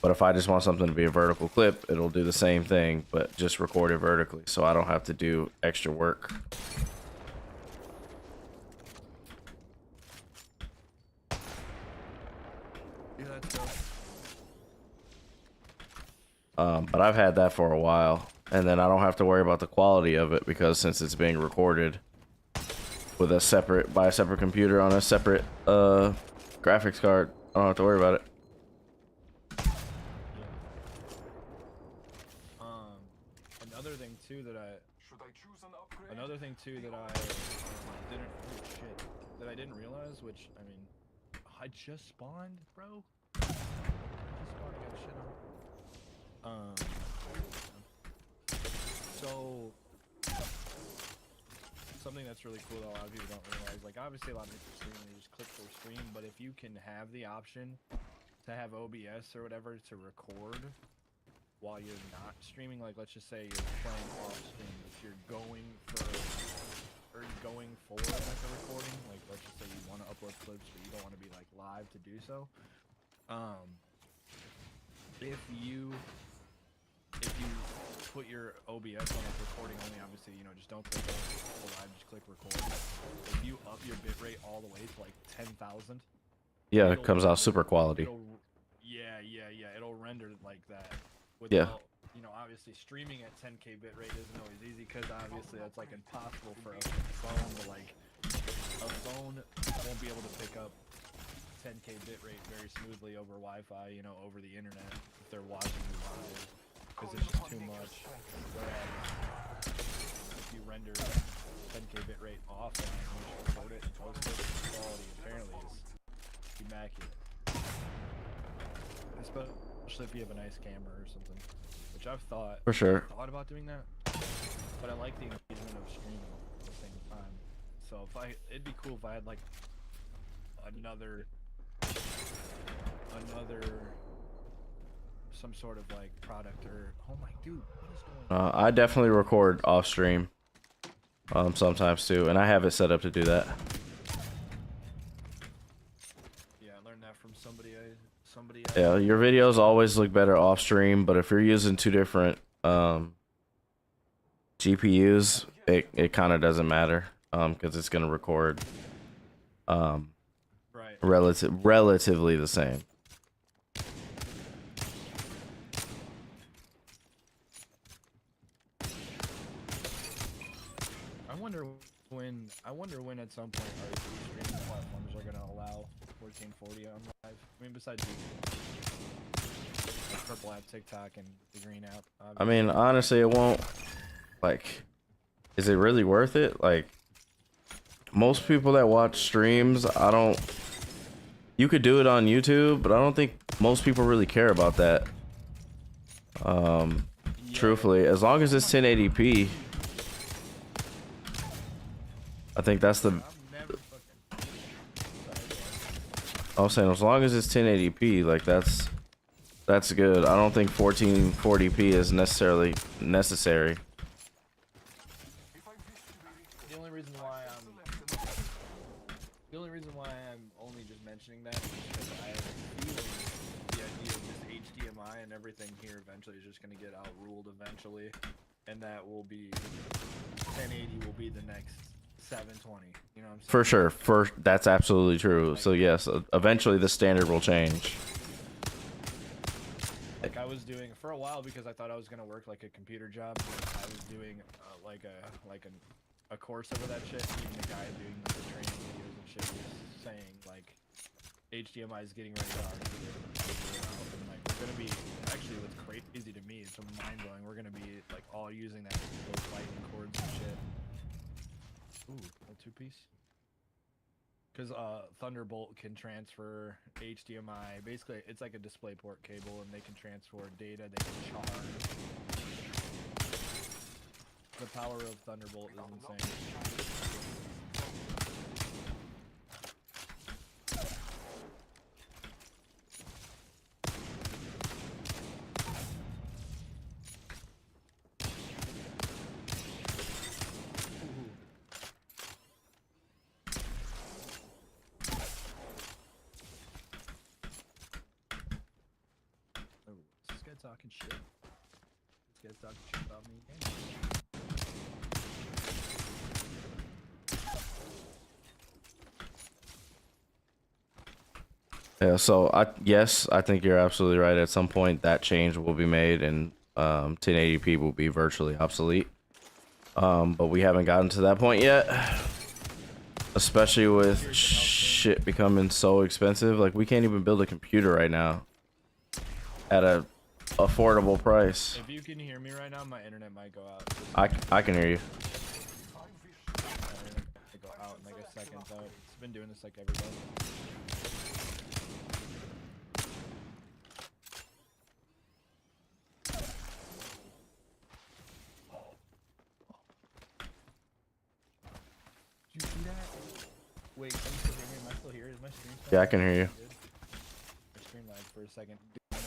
But if I just want something to be a vertical clip, it'll do the same thing, but just record it vertically, so I don't have to do extra work. Yeah, that's dope. But I've had that for a while, and then I don't have to worry about the quality of it because since it's being recorded with a separate by a separate computer on a separate graphics card, I don't have to worry about it. Another thing too that I didn't that I didn't realize, which I mean, I just spawned, bro. I just spawned. I got shit on. So something that's really cool that a lot of people don't realize, like obviously a lot of people stream and they just click their stream, but if you can have the option to have OBS or whatever to record while you're not streaming, like let's just say you're playing off stream, if you're going for like a recording, like let's just say you want to upload clips but you don't want to be like live to do so, if you put your OBS on like recording only, obviously, you know, just don't click live, just click record. If you up your bitrate all the way to like 10,000, Yeah, it comes out super quality. It'll render like that. Yeah. Without, you know, obviously streaming at 10K bitrate isn't always easy because obviously that's like impossible for a phone to like, a phone won't be able to pick up 10K bitrate very smoothly over Wi-Fi, you know, over the internet if they're watching you live, because it's just too much. Whereas if you render 10K bitrate offline and you just record it and post it, the quality apparently is immaculate. Especially if you have a nice camera or something, which I've thought thought about doing that, but I like the engagement of streaming at the same time. So it'd be cool if I had like another some sort of like product or oh my dude, what is going on? I definitely record off stream sometimes too, and I have it set up to do that. Yeah, I learned that from somebody. Yeah, your videos always look better off stream, but if you're using two different GPUs, it kind of doesn't matter because it's gonna record relatively the same. I wonder when at some point our streaming platforms are gonna allow 1440 on live. I mean, besides YouTube, like Purple app, TikTok, and the Green app. Obviously. I mean, honestly, it won't. Like, is it really worth it? Like, most people that watch streams, you could do it on YouTube, but I don't think most people really care about that. Truthfully, as long as it's 1080p, I think that's the. I was saying, as long as it's 1080p, like that's good. I don't think 1440p is necessarily necessary. The only reason why I'm only just mentioning that is because I have a feeling the idea of just HDMI and everything here eventually is just going to get outruled eventually, and that will be 1080 will be the next 720. You know what I'm saying? For sure. That's absolutely true. So yes, eventually the standard will change. Like I was doing for a while because I thought I was gonna work like a computer job. I was doing a course over that shit. Even the guy doing the training videos and shit was saying like HDMI is getting ready to already and, like, we're gonna be actually what's crazy to me, it's mind blowing. We're gonna be like all using that those lightning cords and shit. Ooh, a 2-piece. Because Thunderbolt can transfer HDMI. Basically, it's like a DisplayPort cable, and they can transfer data. They can charge. The power of Thunderbolt is insane. This guy talking shit. This guy's talking shit about me. Yeah, so I think you're absolutely right. At some point, that change will be made, and 1080p will be virtually obsolete. But we haven't gotten to that point yet, especially with shit becoming so expensive. Like, we can't even build a computer right now at a affordable price. If you can hear me right now, my internet might go out. I can hear you. It go out in like a second though. It's been doing this like every day. Did you see that? Wait, can you still hear me? Am I still here? Is my stream still Yeah, I can hear you. good? My stream lagged for a second. Dude, no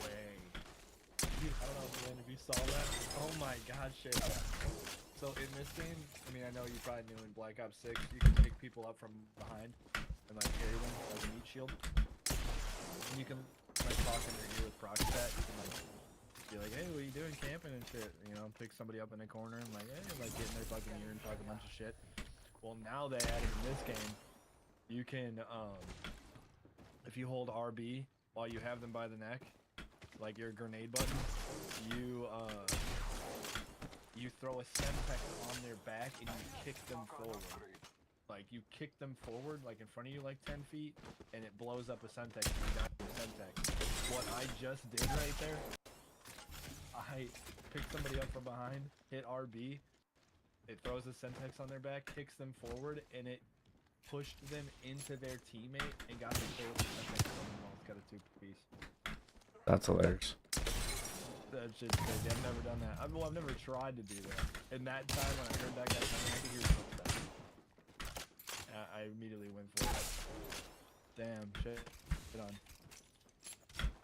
way. Dude, I don't know if you saw that. Oh my god, shit. So in this game, I mean, I know you probably knew in Black Ops 6, you can pick people up from behind and like carry them like a meat shield. And you can like talk in their ear with Proxstat. You can like be like, hey, what are you doing camping and shit? You know, pick somebody up in a corner and like, hey, like get in their fucking ear and talk a bunch of shit. Well, now they added in this game, you can, if you hold RB while you have them by the neck, like your grenade button, you throw a Semtex on their back and you kick them forward. Like, you kick them forward, like in front of you like 10 feet, and it blows up a Semtex and you die with a Semtex. What I just did right there, I picked somebody up from behind, hit RB, it throws a Semtex on their back, kicks them forward, and it pushed them into their teammate and got them killed with a Semtex on them while it's got a 2-piece. That's hilarious. That shit's crazy. I've never done that. I've never tried to do that. In that time when I heard that guy coming, I could hear his footsteps. I immediately went for it. Damn, shit. Get on.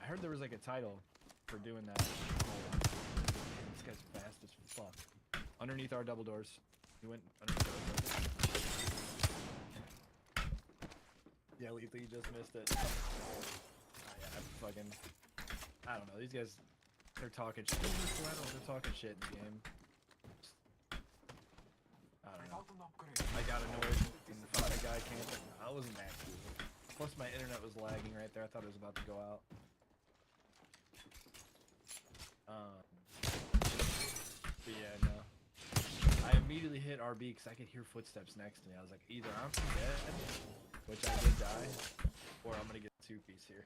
I heard there was like a title for doing that. This guy's fast as fuck. Underneath our double doors. He went underneath our double doors. Yeah, Lethal, you just missed it. Yeah, fucking... I don't know, these guys... They're talking shit. They're talking shit in the game. I don't know. I got annoyed and found a guy camping. I wasn't that cool. Plus my internet was lagging right there. I thought it was about to go out. But yeah, no. I immediately hit RB because I could hear footsteps next to me. I was like, either I'm dead, which I did die, or I'm gonna get a 2-piece here.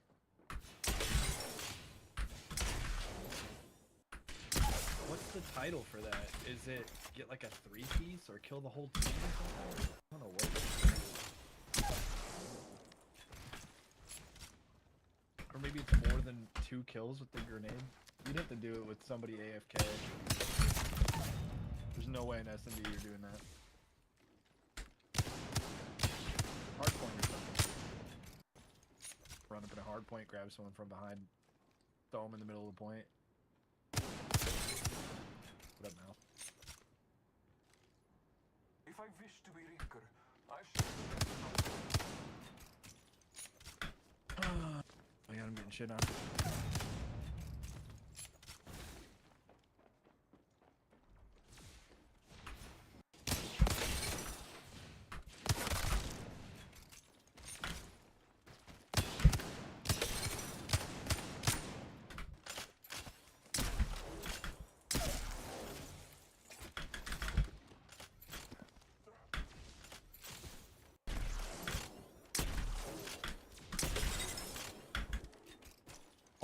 What's the title for that? Is it get like a 3-piece or kill the whole team or something? I don't know what it is. Or maybe it's more than 2 kills with the grenade. You'd have to do it with somebody AFK. There's no way in SMB you're doing that. Hardpoint or something. Run up in a hardpoint, grab someone from behind, throw them in the middle of the point. What up, Mal? If I wish to be Ricker, I should. I got him getting shit on.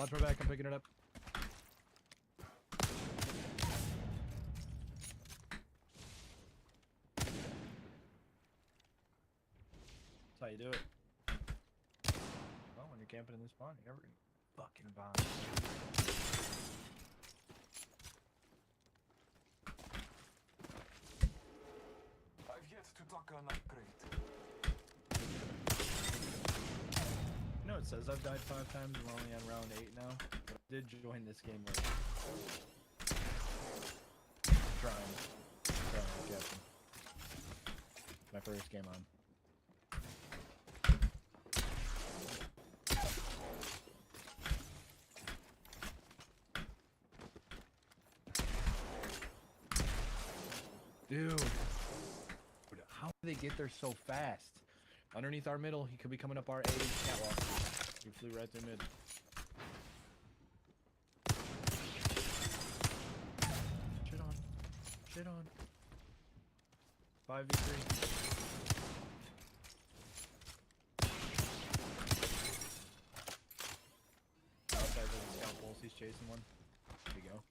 Watch my back. I'm picking it up. That's how you do it. Well, when you're camping in this spawn, you're never gonna fucking bomb. I've yet to tuck an upgrade. You know, it says I've died 5 times. We're only on round 8 now. But I did join this game like trying to get him. My first game on. Dude, how do they get there so fast? Underneath our middle, he could be coming up our A catwalk. He flew right through mid. Shit on. Shit on. 5v3. Outside doesn't scout pulse, he's chasing one. There you go.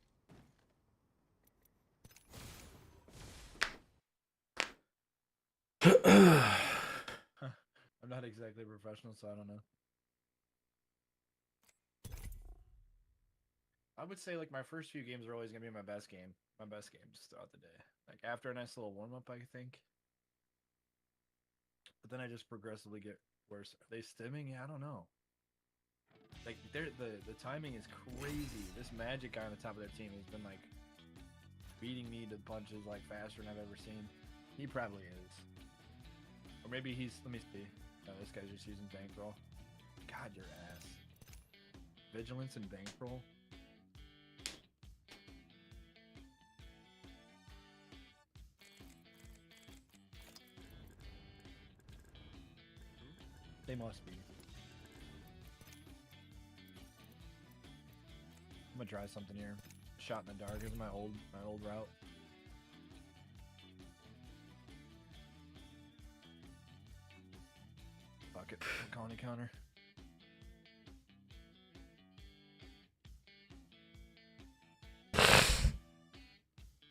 I'm not exactly a professional, so I don't know. I would say like my first few games are always gonna be my best game. My best games throughout the day. Like after a nice little warm up, I think. But then I just progressively get worse. Are they stimming? Yeah, I don't know. Like the timing is crazy. This magic guy on the top of their team has been like beating me to punches like faster than I've ever seen. He probably is. Or maybe he's, let me see. No, this guy's just using bankroll. God, your ass. Vigilance and bankroll? They must be. I'm gonna try something here. Shot in the dark. This is my old route. Fuck it. I'm calling a counter.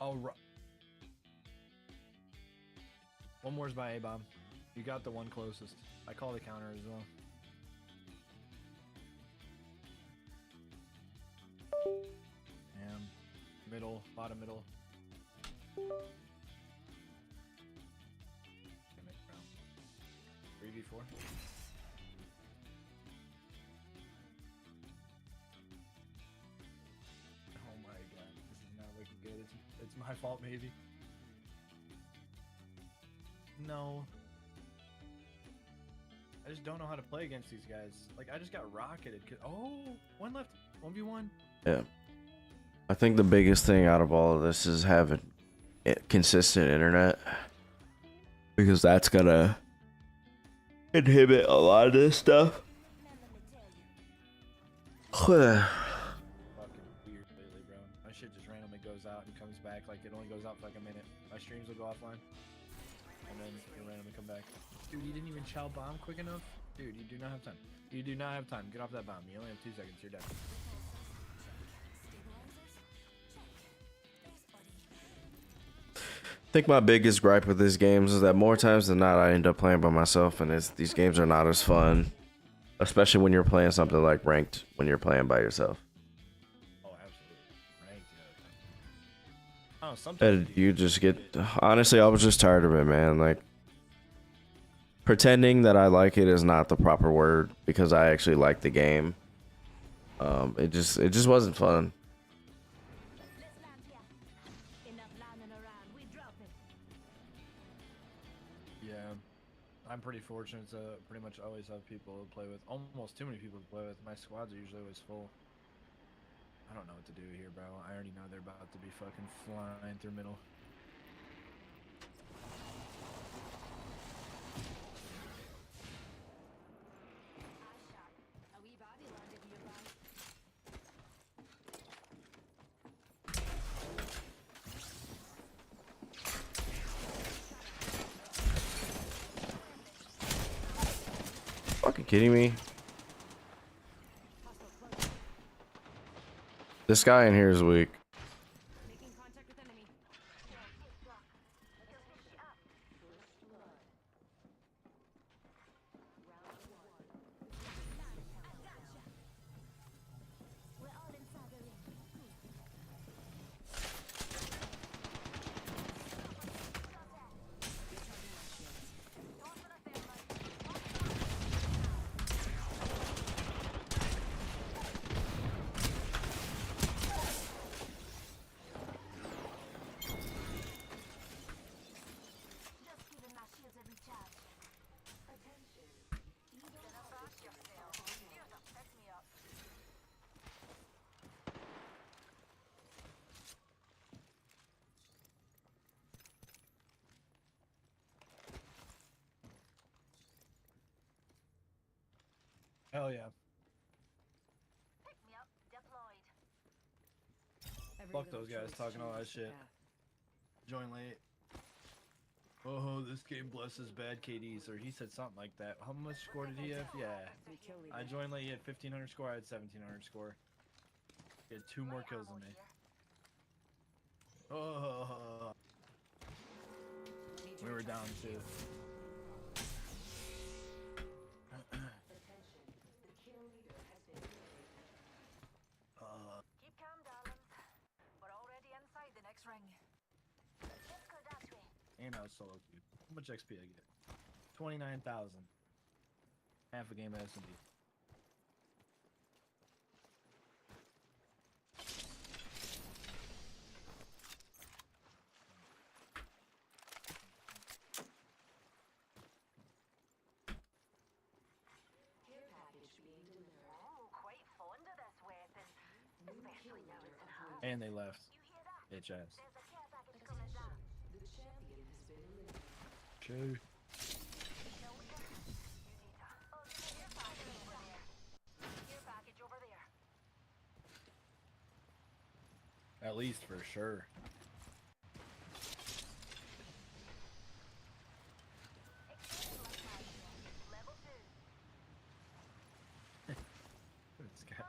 All right. One more's by A-bomb. You got the one closest. I call the counter as well. Middle, bottom middle. 3v4. Oh my god, this is not looking good. It's my fault, maybe. No. I just don't know how to play against these guys. Like, I just got rocketed. Oh, one left. 1v1. Yeah. I think the biggest thing out of all of this is having consistent internet. Because that's gonna inhibit a lot of this stuff. Fucking weird lately, bro. My shit just randomly goes out and comes back. Like, it only goes out for like a minute. My streams will go offline. And then it'll randomly come back. Dude, you didn't even chow bomb quick enough? Dude, you do not have time. You do not have time. Get off that bomb. You only have 2 seconds. You're dead. I think my biggest gripe with these games is that more times than not I end up playing by myself, and these games are not as fun, especially when you're playing something like ranked when you're playing by yourself. Oh, absolutely. Ranked, yeah. Oh, sometimes And you just get, honestly, I was just tired of it, man. Like, pretending that I like it is not the proper word because I actually like the game. It just wasn't fun. Yeah, I'm pretty fortunate to pretty much always have people to play with. Almost too many people to play with. My squads are usually always full. I don't know what to do here, bro. I already know they're about to be fucking flying through middle. Fucking kidding me? This guy in here is weak. Making contact with enemy. Hell yeah. Every Fuck little those guys choice talking all that changes the shit. path. Join late. Oh, this game blesses bad KDs, or he said something like that. How much score did he have? Yeah. New kill leader. I joined late, he had 1500 score, I had 1700 score. He had 2 more kills than me. Oh, Need we your were down too. Keep calm, darlings. We're already inside the next ring. Let's go that way. And I was solo queue. How much XP I get? 29,000. Half a game of S&D. Oh, quite fond of this weapon. Especially now it's enhanced. And they left. You hear that? HS. There's a care package coming down. True. No, we got you need to. Oh, there's a care package over there. Care package over there. At least for sure. Extended life mag. Level 2. This guy,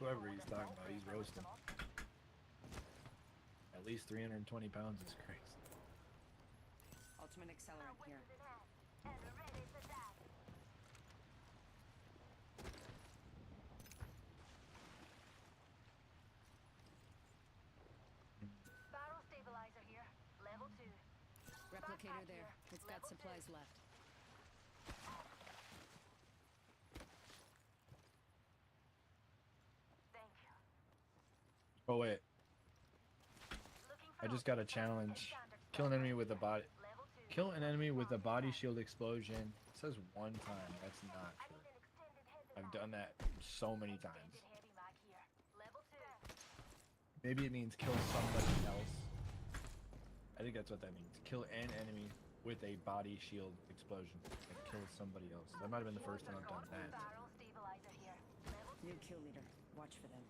whoever he's talking about, he's roasting. At least 320 pounds is crazy. Ultimate accelerant here. And ready to die. Barrel stabilizer here. Level 2. Replicator there. It's got supplies left. Thank you. Oh wait, Looking I for just got a challenge. Kill an enemy with a body. level 2. Kill an enemy with a body shield explosion. It says one time. That's not I true. need an extended heavy I've mag. done that so many times. Extended heavy mag here. Level 2. Maybe it means kill somebody else. I think that's what that means. Kill an enemy with a body shield explosion. Like kill somebody else. That might have been the first time I've done that. Barrel stabilizer here. Level 2. New kill leader. Watch for them.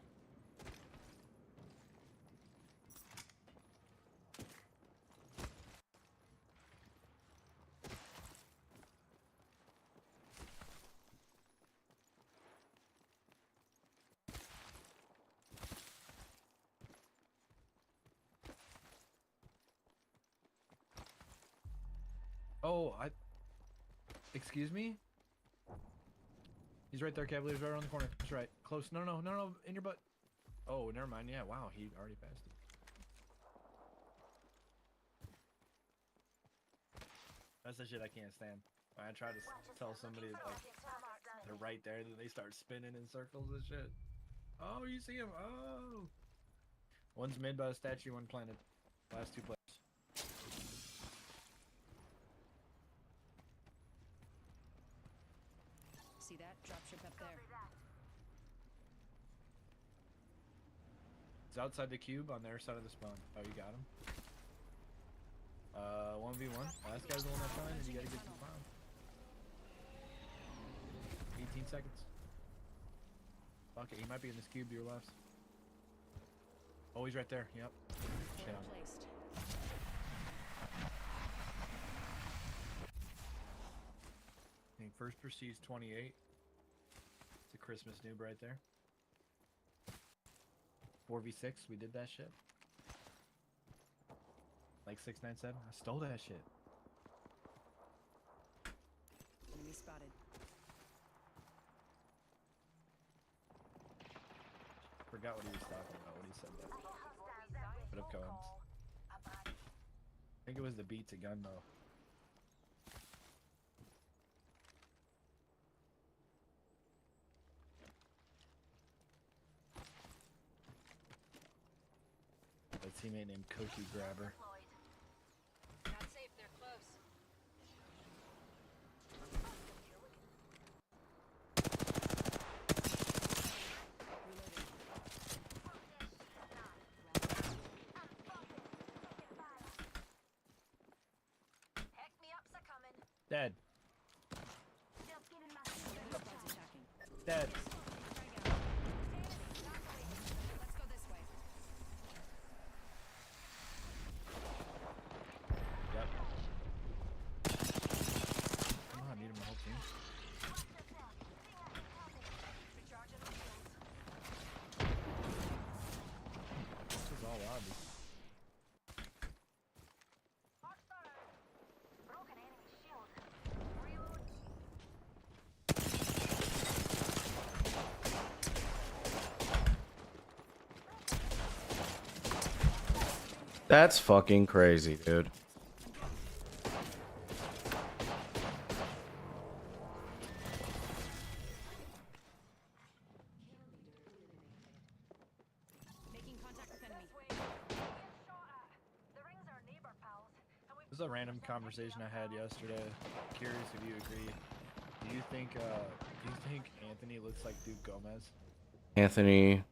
Oh, excuse me? He's right there, Cavalier's right around the corner. That's right. Close. No, no, no, no, in your butt. Oh, never mind. Yeah, wow, he already passed it. That's the shit I can't stand. When I try to tell somebody like they're right there, then they start spinning in circles and shit. Oh, you see him? Oh, one's made by a statue, one planted. Last 2 players. See that? Dropship up there. It's outside the cube on their side of the spawn. Oh, you got him. 1v1. Last guy's the one that's fine, and you gotta get to the spawn. 18 seconds. Fuck it, he might be in this cube to your left. Oh, he's right there. Yep. Shit Well on him. placed. I think first Prestige 28. It's a Christmas noob right there. 4v6, we did that shit. Like 697, I stole that shit. Enemy spotted. Forgot what he was talking about when he said that. Put up cones. I think it was the beat to gun though. A teammate named Koki Grabber. Not safe, they're close. Reloading. Hex me up's a coming. Dead. Just giving my Better squad's attacking. Dead. Let's go this way. Yep. Oh, I need him the whole team. recharging my shields. This is all lobby. Hostile. Broken enemy shield. Reload. That's fucking crazy, dude. Making contact with enemy. This way. Get shot at. The rings are neighbor pals. And we've This is a random conversation I had yesterday. Curious if you agree. Do you think Anthony looks like Duke Gomez? Anthony,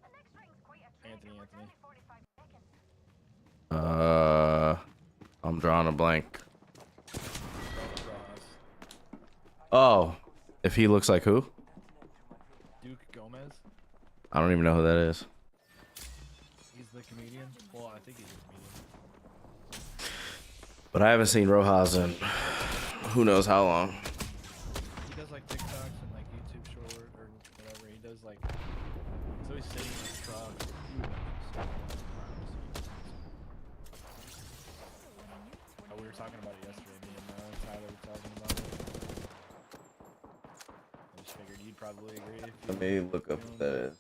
the next ring's quite a trek. Anthony, and we're Anthony. down to 45 seconds. I'm drawing a blank. Ross. Oh, if he looks like who? Duke Gomez? I don't even know who that is. He's the comedian? Well, I think he's a comedian. But I haven't seen Rojas in who knows how long. He does like TikToks and like YouTube short or whatever. He does like, he's always sitting in his truck. Oh, we were talking about it yesterday. Me and Tyler were talking about it. I just figured you'd probably agree. If Let you me look up what that is.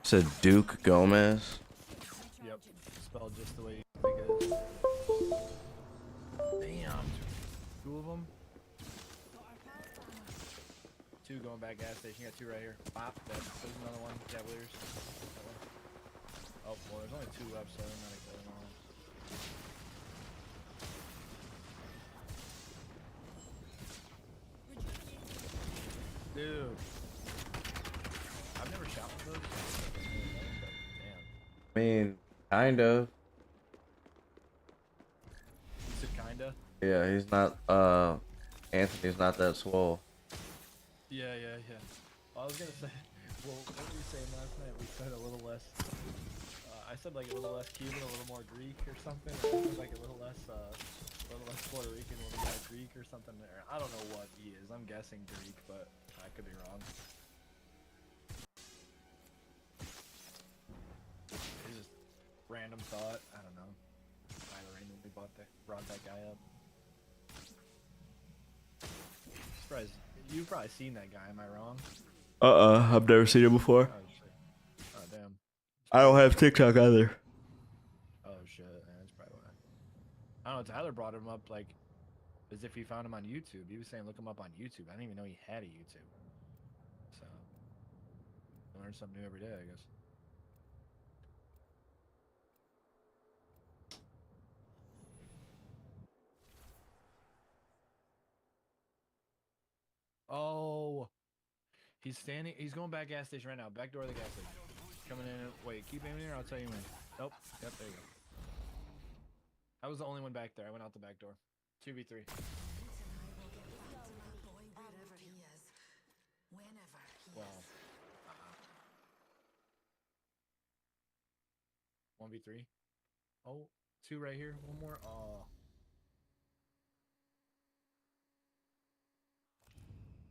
Said Duke Gomez. Yep, spelled just the way you think it is. Damn, two of them. Two going back gas station. You got two right here. Pop. There's another one. Cavaliers. That one. Oh, well, there's only two left, so they're not killing all. Dude. I've never shot with those. Damn. I mean, kind of. You said kinda? Yeah, he's not. Anthony's not that swole. Yeah. Well, I was gonna say, well, what were we saying last night? We said a little less. I said like a little less Cuban, a little more Greek or something. Or like a little less Puerto Rican, a little more Greek or something. There, I don't know what he is. I'm guessing Greek, but I could be wrong. It's just random thought. I don't know. I randomly brought that guy up. Surprised you've probably seen that guy. Am I wrong? I've never seen him before. Oh shit. Oh damn. I don't have TikTok either. Oh shit. Yeah, that's probably why. I don't know. Tyler brought him up like as if he found him on YouTube. He was saying look him up on YouTube. I didn't even know he had a YouTube. So I learn something new every day, I guess. Oh, he's standing. He's going back gas station right now. Back door of the gas station. Coming in. Wait, keep aiming here. I'll tell you when. Nope. Yep. There you go. I was the only one back there. I went out the back door. 2v3. Wow. 1v3. Oh, two right here. One more. Oh.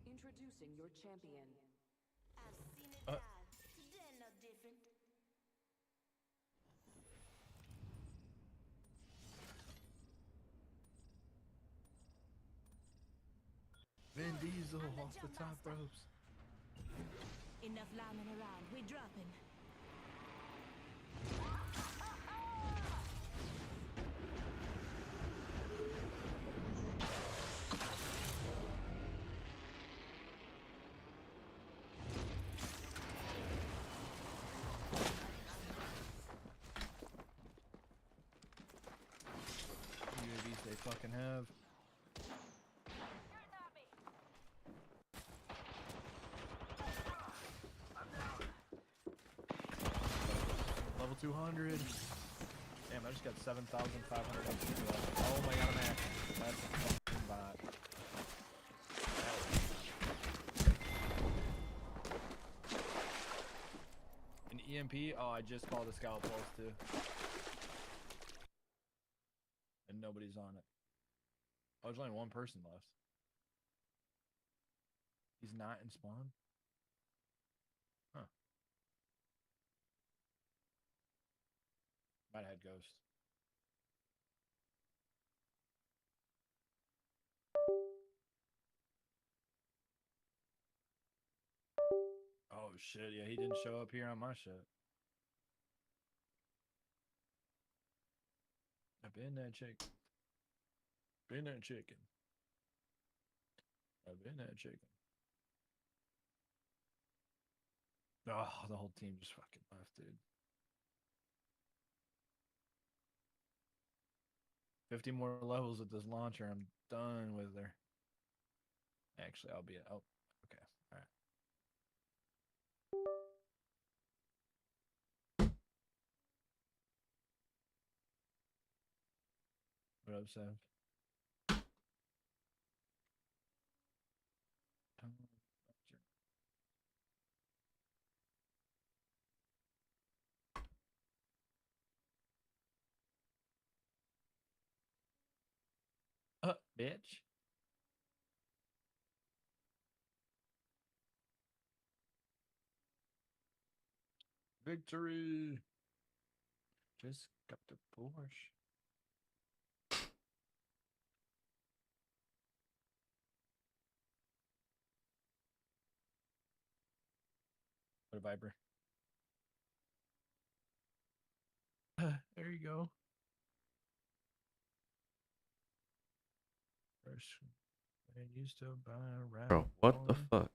Introducing your champion. Diesel I'm the off the jump top master. ropes. Enough lambing around. We dropping. UAVs they fucking have. Level 200. Damn, I just got 7,500 XP left. Oh my god, I'm at. That's a fucking bot. An EMP? Oh, I just called a scout pulse too. And nobody's on it. Oh, there's only one person left. He's not in spawn? Huh. Might have had ghost. Oh shit, yeah, he didn't show up here on my shit. I've been that chicken. Been that chicken. I've been that chicken. Oh, the whole team just fucking left, dude. 50 more levels with this launcher. I'm done with her. Actually, I'll be. Oh, okay. All right. What up, Sev? Bitch. Victory. Just got the Porsche. What a Viper. There you go. First, I used to buy a rap. Bro, what the fuck?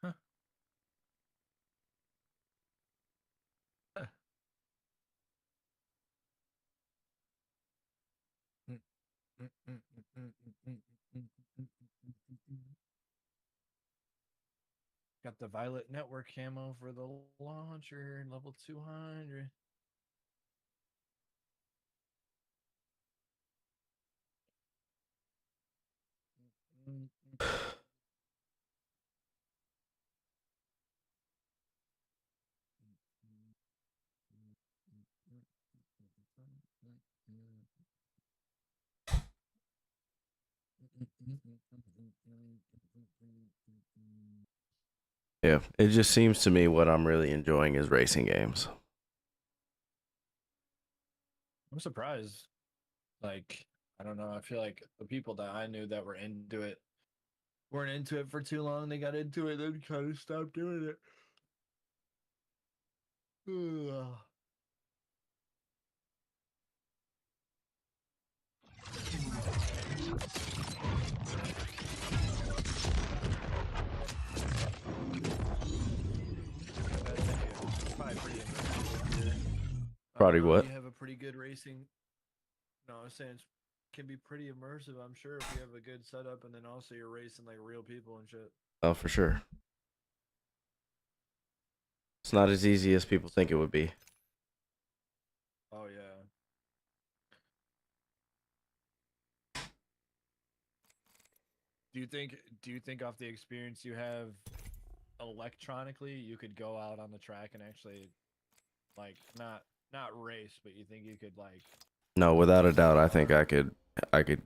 Huh. Got the Violet Network camo for the launcher, level 200. Yeah, it just seems to me what I'm really enjoying is racing games. I'm surprised. Like, I don't know. I feel like the people that I knew that were into it weren't into it for too long. They got into it, then kind of stopped doing it. Ugh. Probably what? You have a pretty good racing. No, I was saying it can be pretty immersive. I'm sure if you have a good setup, and then also you're racing like real people and shit. Oh, for sure. It's not as easy as people think it would be. Oh yeah. Do you think off the experience you have electronically, you could go out on the track and actually like not race, but you think you could like No, without a doubt, I think I could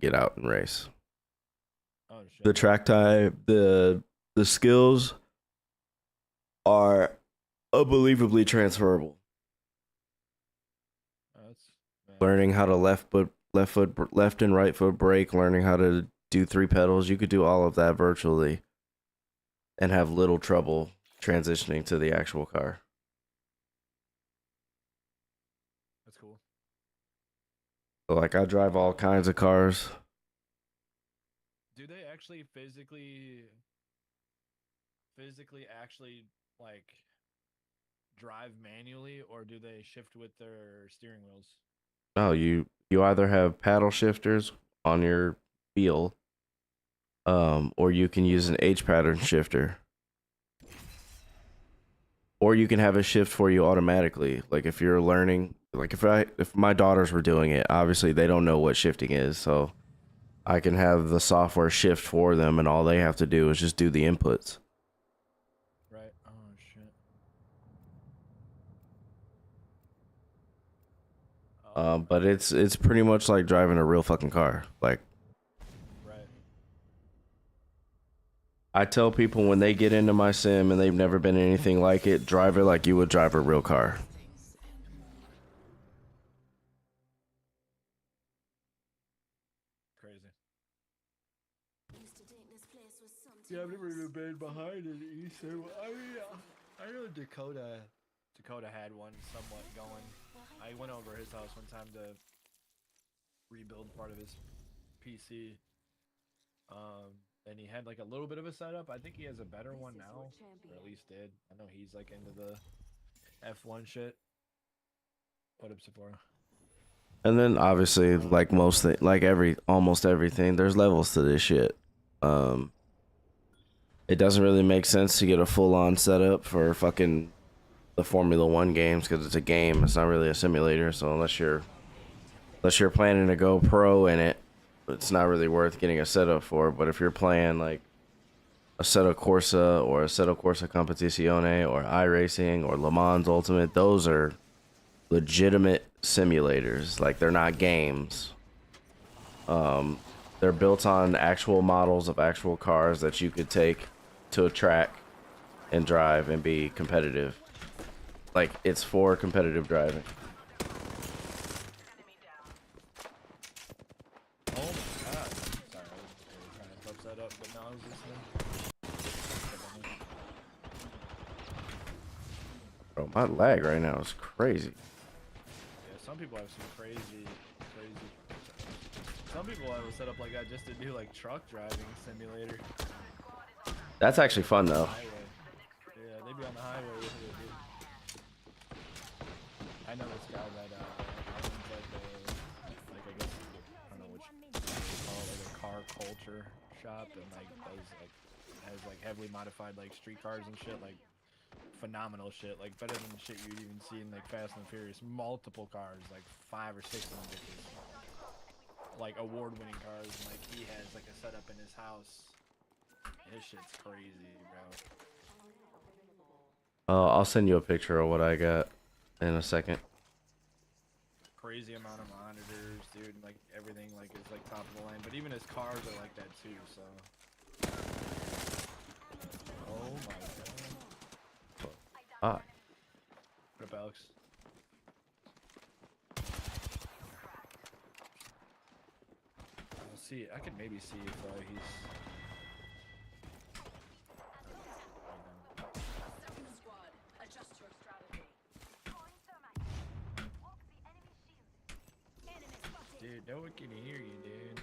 get out and race. oh shit. The track time, the skills are unbelievably transferable. Oh, that's, man. Learning how to left left and right foot brake, learning how to do 3 pedals. You could do all of that virtually and have little trouble transitioning to the actual car. That's cool. So, like, I drive all kinds of cars. Do they actually physically actually like drive manually, or do they shift with their steering wheels? No, you either have paddle shifters on your wheel, or you can use an H pattern shifter, or you can have it shift for you automatically. Like if you're learning, like if my daughters were doing it, obviously they don't know what shifting is, so I can have the software shift for them, and all they have to do is just do the inputs. Right. Oh shit. But it's pretty much like driving a real fucking car. Like, Right. I tell people when they get into my sim and they've never been in anything like it, drive it like you would drive a real car. Crazy. Yeah, I've never even been behind it either. I know Dakota had one somewhat going. I went over his house one time to rebuild part of his PC. And he had like a little bit of a setup. I think he has a better one now, or at least did. I know he's like into the F1 shit. What up, Sephora? And then obviously, like almost everything, there's levels to this shit. It doesn't really make sense to get a full-on setup for fucking the Formula One games because it's a game. It's not really a simulator. So unless you're planning to go pro in it, it's not really worth getting a setup for. But if you're playing like a Assetto Corsa or a Assetto Corsa Competizione or iRacing or Le Mans Ultimate, those are legitimate simulators. Like, they're not games. They're built on actual models of actual cars that you could take to a track and drive and be competitive. Like, it's for competitive driving. Enemy down. Oh my god. Sorry, I was trying to touch that up, but now I was listening. Bro, my lag right now is crazy. Yeah, some people have some crazy. Some people have a setup like that just to do like truck driving simulator. That's actually fun though. Highway. Yeah, they be on the highway with it, dude. I know this guy that owns like I guess I don't know which call it, like a car culture shop, and like does like has like heavily modified like street cars and shit, like phenomenal shit, like better than shit you'd even see in like Fast and Furious. Multiple cars, like 5 or 6 of them bitches. Like award-winning cars, and like he has like a setup in his house. This shit's crazy, bro. I'll send you a picture of what I got in a second. Crazy amount of monitors, dude. Like everything, like is like top of the line. But even his cars are like that too. So. Oh my god. Ah, What up, Alex? I'll see. I can maybe see if he's. Squad, adjust your strategy. Throwing thermite. Walk the enemy shield. Enemy spotted. Dude, no one can hear you, dude.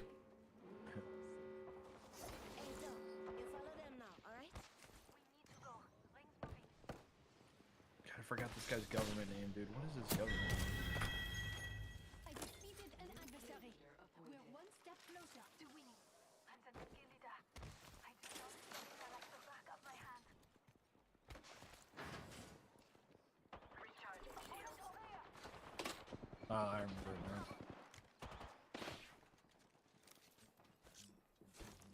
Hey, Doc, you follow them now, alright? We need to go. Rings moving. God, I forgot this guy's government name, dude. What is his government name? I defeated an adversary. We're one step closer to winning. I'm the new leader. I do not think I like the back of my hand. Recharging shield. Over here. Oh, I remember it now.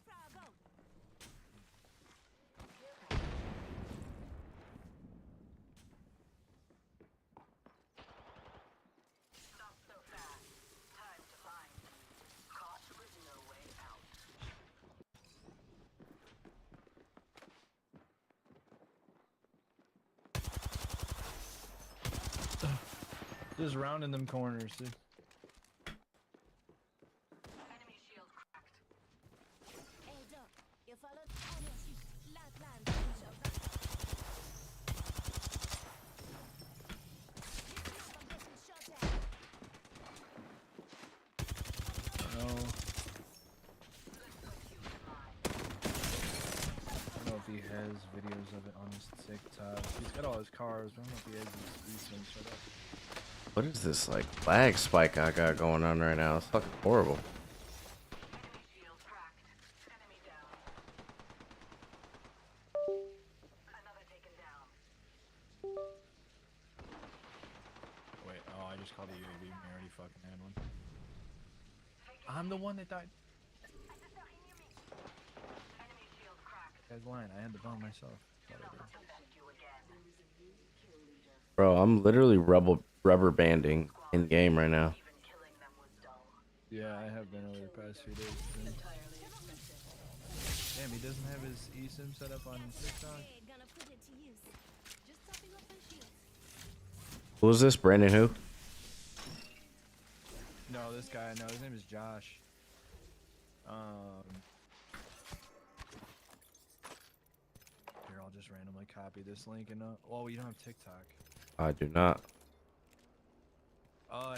Frog out. Not so fast. Time to find. Caught with no way out. Just rounding them corners, dude. his TikTok. He's got all his cars, but I don't know if he has his Eastman set up. What is this like lag spike I got going on right now? It's fucking horrible. Enemy shield cracked. Enemy down. Another taken down. Wait, oh, I just called a UAV. I already fucking had one. I'm the one that died. Adversary near me. Enemy shield cracked. Guys lying. I had the bomb myself. Thought I did. Left you again. Bro, I'm literally rubber banding in game right now. Even killing them was dull. Yeah, I have been over the past few days. Too. Damn, he doesn't have his eSIM set up on TikTok. Okay, gonna put it to use. Just topping up my shields. Who's this? Brandon who? No, this guy. No, his name is Josh. Here, I'll just randomly copy this link and oh, you don't have TikTok. I do not.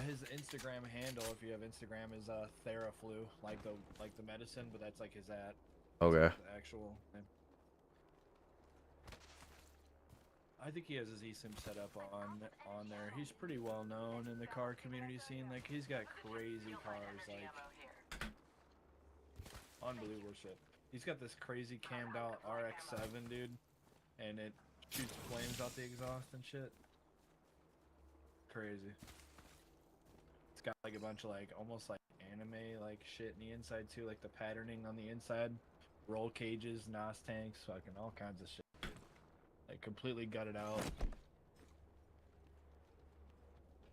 His Instagram handle, if you have Instagram, is Theraflu, like the medicine, but that's like his at. Okay. The actual name. I think he has his eSIM set up on there. He's pretty well known in the car community scene. Like he's got crazy cars, like unbelievable shit. He's got this crazy cammed out RX-7, dude, and it shoots flames out the exhaust and shit. Crazy. It's got like a bunch of like almost like anime like shit in the inside too, like the patterning on the inside, roll cages, NOS tanks, fucking all kinds of shit. Dude. Like completely gutted out.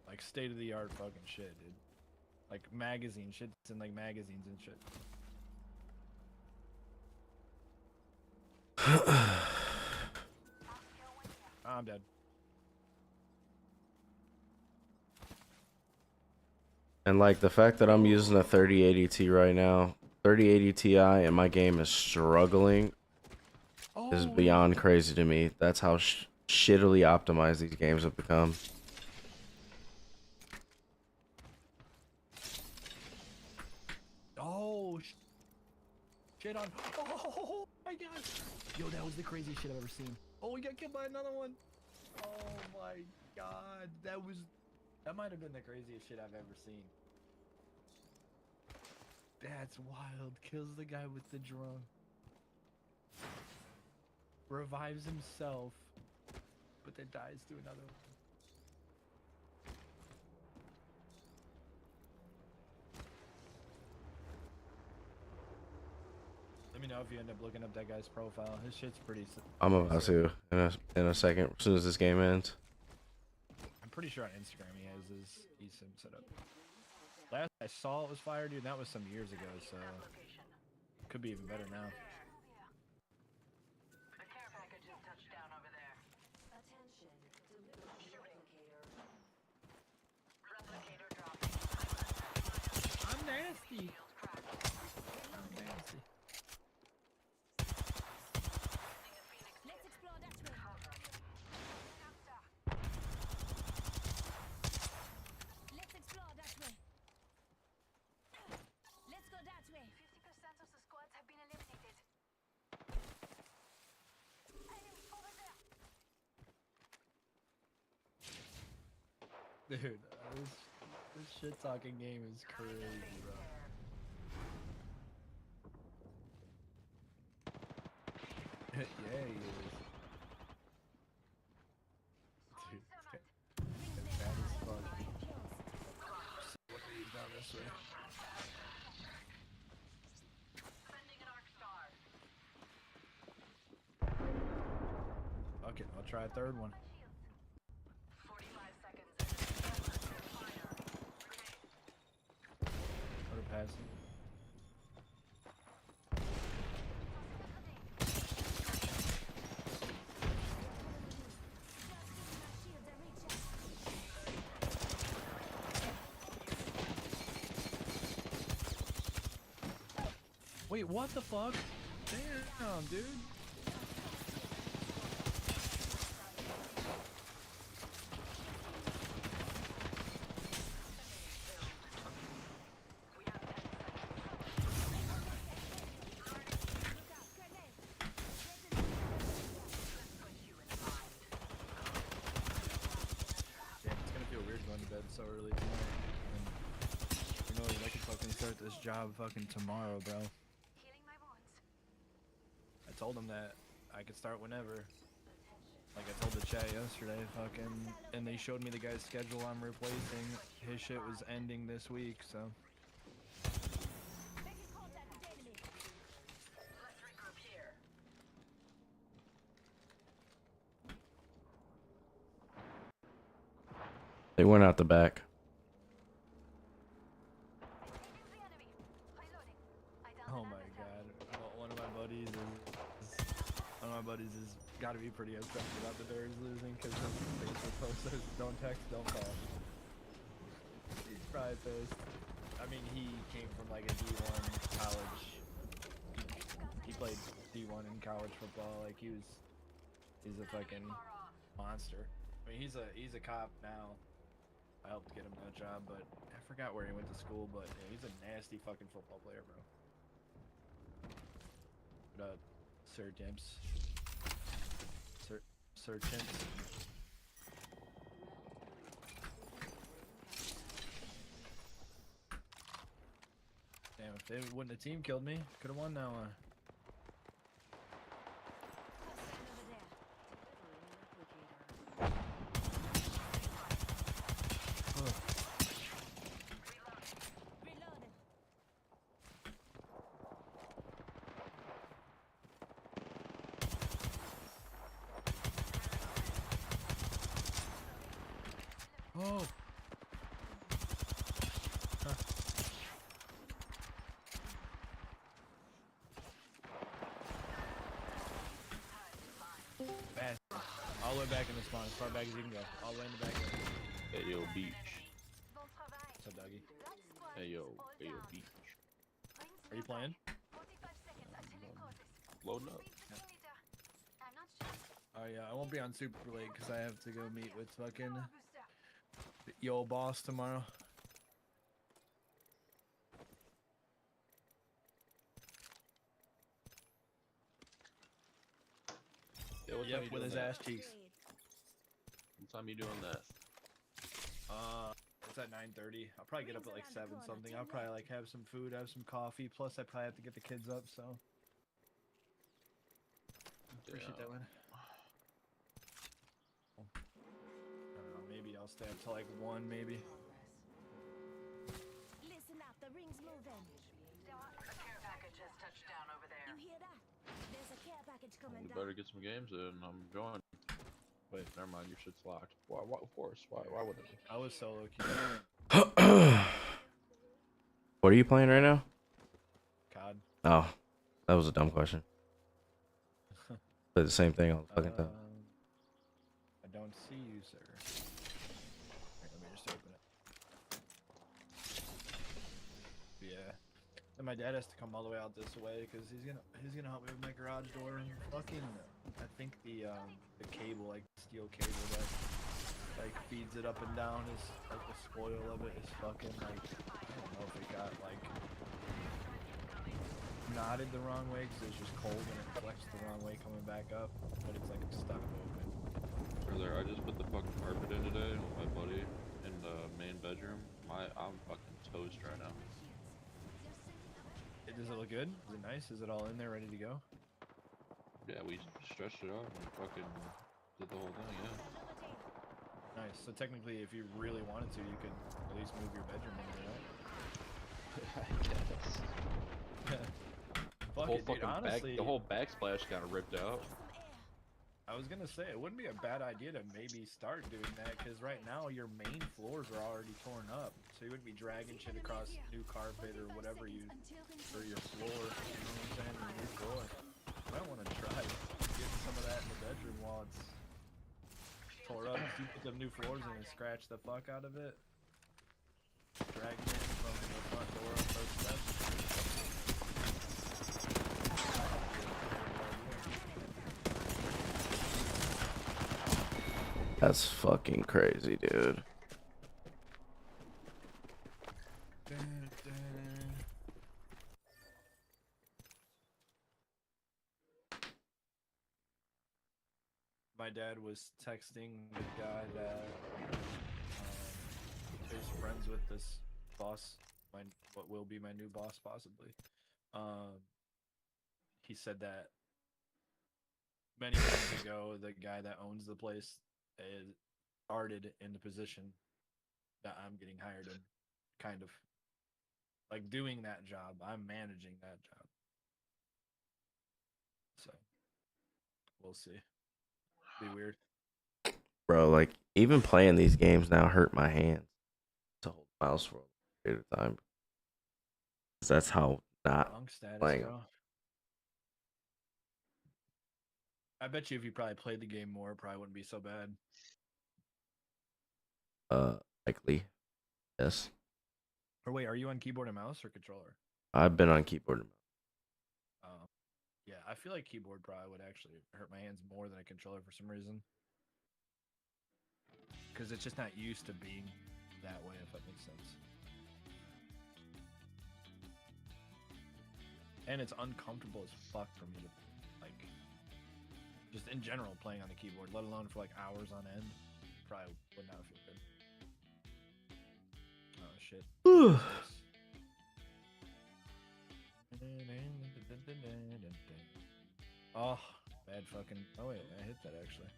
Like state of the art fucking shit, dude. Like magazine shit's in like magazines and shit. I'm dead. And like the fact that I'm using a 3080 Ti right now, 3080 Ti, and my game is struggling is beyond crazy to me. That's how shittily optimized these games have become. Oh, shit on. Oh my god. Yo, that was the craziest shit I've ever seen. Oh, we got killed by another one. Oh my god. That might have been the craziest shit I've ever seen. That's wild. Kills the guy with the drone. Revives himself, but then dies to another one. Let me know if you end up looking up that guy's profile. His shit's pretty. I'm about to in a second as soon as this game ends. I'm pretty sure on Instagram he has his eSIM set up. Last I saw it was fire, dude. And that was some years ago, so could be even better now. A care package has touched down over there. Attention, delivery replicator. Replicator dropping. I'm nasty. I'm nasty. Let's explore that way. Let's explore that way. Let's go that way. 50% of the squads have been eliminated. Enemy over there. Dude, this shit talking game is crazy, bro. Yeah, he is. Dude, it's bad as fuck. He's down this way. Sending an arc star. Okay, I'll try a third one. 45 seconds. Put it past him. Wait, what the fuck? Damn, dude. so early tonight. And, you know, I could fucking start this job fucking tomorrow, bro. Healing my wounds. I told him that I could start whenever. Like I told the chat yesterday, fucking, and they showed me the guy's schedule I'm replacing. His shit was ending this week, so. Making contact with enemy. Let's regroup here. They went out the back. Engage the enemy. Reloading. I downed Oh an my adversary. god. One of my buddies is got to be pretty upset about the Bears losing because his Facebook post says, "Don't text, don't call." He's probably pissed. I mean, he came from like a D1 college. He played D1 in college football. Like he's a fucking monster. I mean, he's a cop now. I helped get him that job, but I forgot where he went to school. But yeah, he's a nasty fucking football player, bro. What up, Sir Dimps? Sir Chimps. Damn, if they wouldn't have team killed me, could have won that one. Hostile over there. Reloading. Oh! Huh. Fast. All the way back in the spawn, as far back as you can go. All the way in the back. Hey yo, beach. Bon travail. What's up, doggy? That squad Hey is yo, all hey yo, down. beach. Rings Are you playing? 45 seconds until it closes. Loading up. Beat the kill leader. I'm not sure. Oh yeah, I won't be on super late because I have to go meet with fucking Power booster. yo boss tomorrow. Yeah, what time Yep, you with doing his that? ass cheeks. What time you doing that? It's at 9:30. I'll probably get up at like 7 something. I'll probably like have some food, have some coffee. Plus, I probably have to get the kids up. So appreciate that Yeah. one. I don't know. Maybe I'll stay up till like 1, maybe. Listen up, the ring's moving. A care package has touched down over there. You hear that? There's a care package coming We down. better get some games in. I'm joining. Wait, never mind. Your shit's locked. Why? Of course. Why wouldn't it? I was solo queue. What are you playing right now? COD. Oh, that was a dumb question. Play the same thing all the fucking time. I don't see you, sir. Here, let me just open it. Yeah. And my dad has to come all the way out this way because he's gonna help me with my garage door. And fucking, I think the cable, like steel cable that like feeds it up and down, is like the spoil of it is fucking like, I don't know if it got like knotted the wrong way because it's just cold and it flex the wrong way coming back up, but it's like stuck open. Brother, I just put the fucking carpet in today with my buddy in the main bedroom. I'm fucking toast right now. Does it look good? Is it nice? Is it all in there ready to go? Yeah, we stretched it out and fucking did the whole thing. Yeah. Nice. So technically, if you really wanted to, you could at least move your bedroom into I guess. that. The Fuck whole it, dude. fucking Honestly, the whole backsplash got ripped out. I was gonna say it wouldn't be a bad idea to maybe start doing that because right now your main floors are already torn up, so you wouldn't be dragging shit across new carpet or whatever you for your floor. You know what I'm saying? Your new floor. I don't want to try getting some of that in the bedroom while it's tore up. You put them new floors in and scratch the fuck out of it. Dragging it from the front door up those steps. That's fucking crazy, dude. My dad was texting the guy that office boss, what will be my new boss possibly. He said that many years ago, the guy that owns the place started in the position that I'm getting hired in, kind of like doing that job. I'm managing that job. So we'll see. Be weird. Bro, like even playing these games now hurt my hands to hold the mouse for a long period of time. 'Cause that's how not Wrong status, playing bro. I bet you if you probably played the game more, it probably wouldn't be so bad. likely. Yes. Or wait, are you on keyboard and mouse or controller? I've been on keyboard and mouse. Yeah, I feel like keyboard probably would actually hurt my hands more than a controller for some reason. Because it's just not used to being that way, if that makes sense. And it's uncomfortable as fuck for me to, like, just in general playing on the keyboard, let alone for like hours on end. Probably would not feel good. Oh shit. Oh, bad fucking. Oh wait, I hit that actually.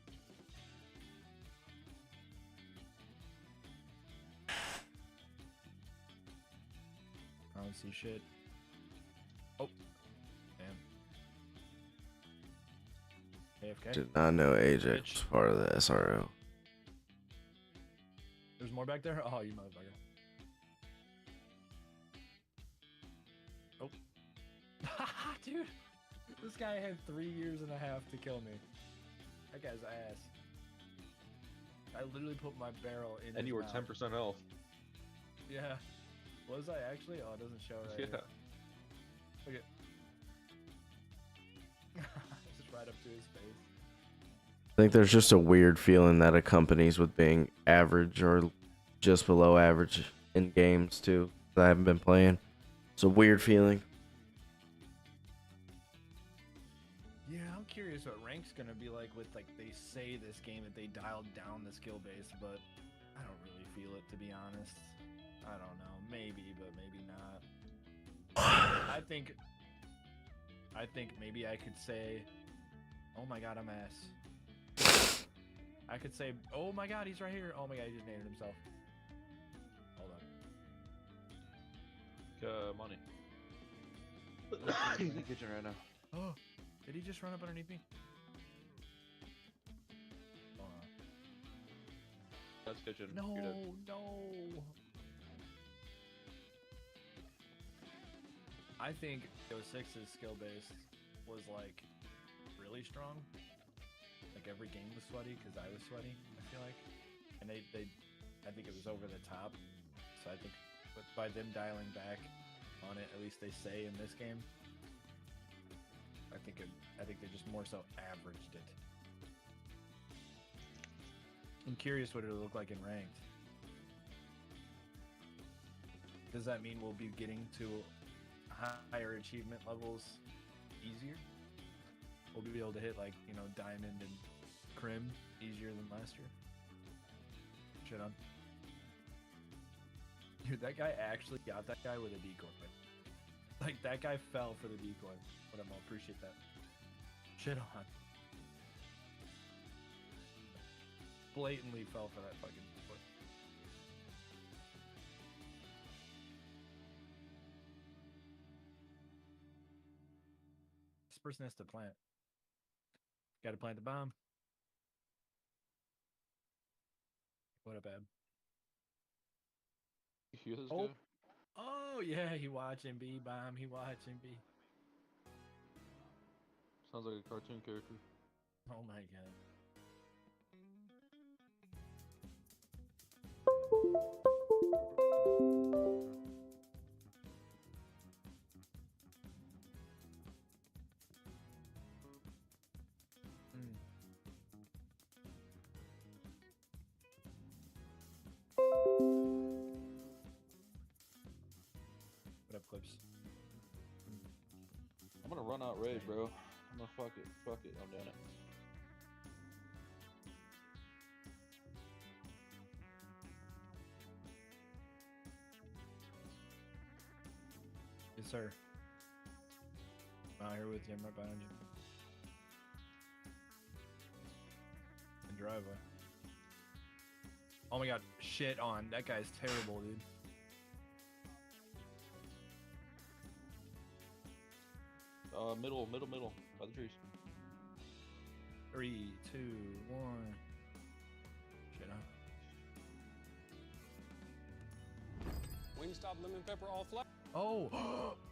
I don't see shit. Oh, damn. AFK. Did not know Ajax Bitch. was part of the SRO. There's more back there? Oh, you motherfucker. Oh. Dude, this guy had 3.5 years to kill me. That guy's ass. I literally put my barrel in And his you were mouth. 10% health. Yeah. Was I actually? Oh, it doesn't show right Yeah. here. Look at. Just right up to his face. I think there's just a weird feeling that accompanies with being average or just below average in games too. That I haven't been playing. It's a weird feeling. Yeah, I'm curious what rank's gonna be like with, like, they say this game that they dialed down the skill base, but I don't really feel it, to be honest. I don't know, maybe, but maybe not. I think maybe I could say, oh my god, I'm ass. I could say, oh my god, he's right here. Oh my god, he just named himself. Hold on. Money. He's in the kitchen right now. Oh, did he just run up underneath me? Hold on. That's kitchen. No, You're dead. no. I think Yo 6's skill base was like really strong. Like every game was sweaty because I was sweaty, I feel like. And I think it was over the top. So I think by them dialing back on it, at least they say in this game, I think they just more so averaged it. I'm curious what it'll look like in ranked. Does that mean we'll be getting to higher achievement levels easier? We'll be able to hit, like, you know, diamond and crim easier than last year. Shit on. Dude, that guy actually got that guy with a decoy. Like, that guy fell for the decoy. But I'm gonna appreciate that. Shit on. Blatantly fell for that fucking decoy. This person has to plant. Gotta plant the bomb. What up, Ab? You hear this Oh. guy? Oh, yeah, he watching B bomb. He watching B. Sounds like a cartoon character. Oh my god. Mm. What up, Clips? I'm gonna run out Ray, bro. I'm gonna fuck it, I'm doing it. sir. I'm out here with you. I'm right behind you. In the driveway. Oh my god, shit on. That guy's terrible, dude. Middle, by the trees. 3, 2, 1. Shit, huh? Wingstop lemon pepper all flat. Oh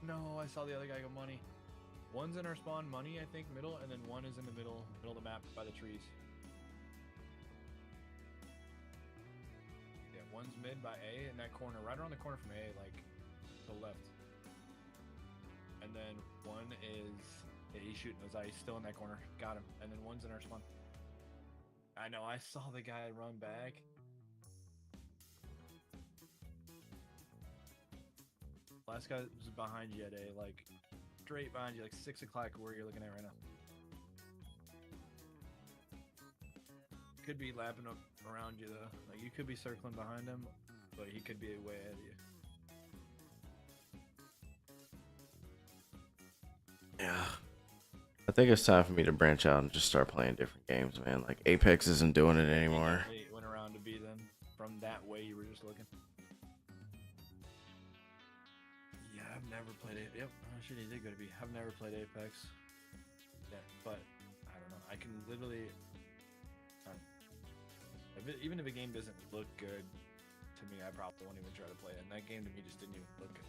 no! I saw the other guy go money. One's in our spawn, money, I think, middle, and then one is in the middle of the map by the trees. Yeah, one's mid by A in that corner, right around the corner from A, like to the left. And then one is yeah, he's shooting those eyes, still in that corner. Got him. And then one's in our spawn. I know. I saw the guy run back. Last guy was behind you at A, like straight behind you, like 6 o'clock where you're looking at right now. Could be lapping up around you though. Like you could be circling behind him, but he could be way ahead of you. Yeah. I think it's time for me to branch out and just start playing different games, man. Like Apex isn't doing it anymore. He went around to B then from that way you were just looking. Yeah, I've never played it. Yep, oh shit, he did go to B. I've never played Apex. Yeah, but I don't know. I can literally, even if a game doesn't look good to me, I probably won't even try to play it. And that game to me just didn't even look good.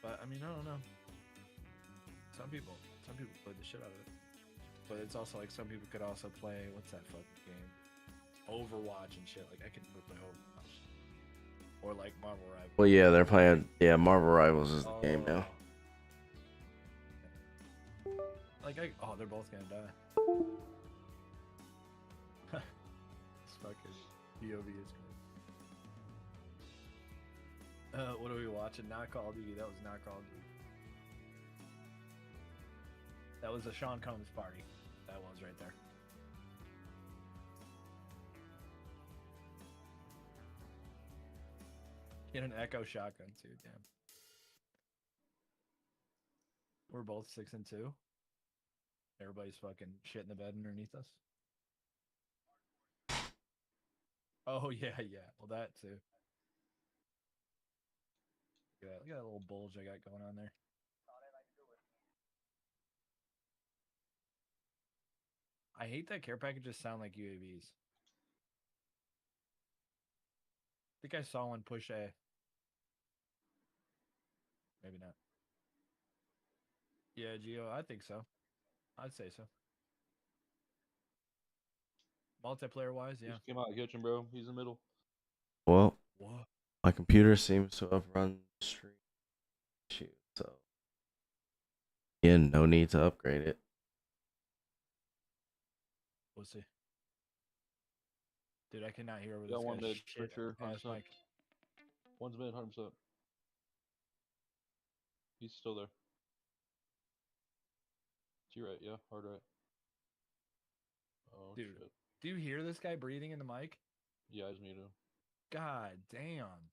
But I mean, I don't know. Some people play the shit out of it. But it's also like some people could also play what's that fucking game? Overwatch and shit. Like I could never play Overwatch. Or like Marvel Rivals. Well, yeah, they're playing. Yeah, Marvel Rivals is the game now. Like they're both gonna die. This fucking POV is good. What are we watching? Not Call of Duty. That was not Call of Duty. That was a Sean Combs party. That was right there. Get an Echo shotgun too, damn. We're both 6 and 2. Everybody's fucking shit in the bed underneath us. Oh yeah. Well, that too. Look at that little bulge I got going on there. I hate that care packages sound like UAVs. I think I saw one push A. Maybe not. Yeah, Geo, I think so. I'd say so. Multiplayer wise, He yeah. just came out of the kitchen, bro. He's in the middle. Well, What? my computer seems to have run the stream issue, so again, no need to upgrade it. We'll see. Dude, I cannot hear over this Got one guy's mid, for shit sure, ass 100%. mic. One's mid, 100%. He's still there. To your right, yeah, hard right. Oh Dude. shit. Do you hear this guy breathing in the mic? Yeah, I just muted him. God damn.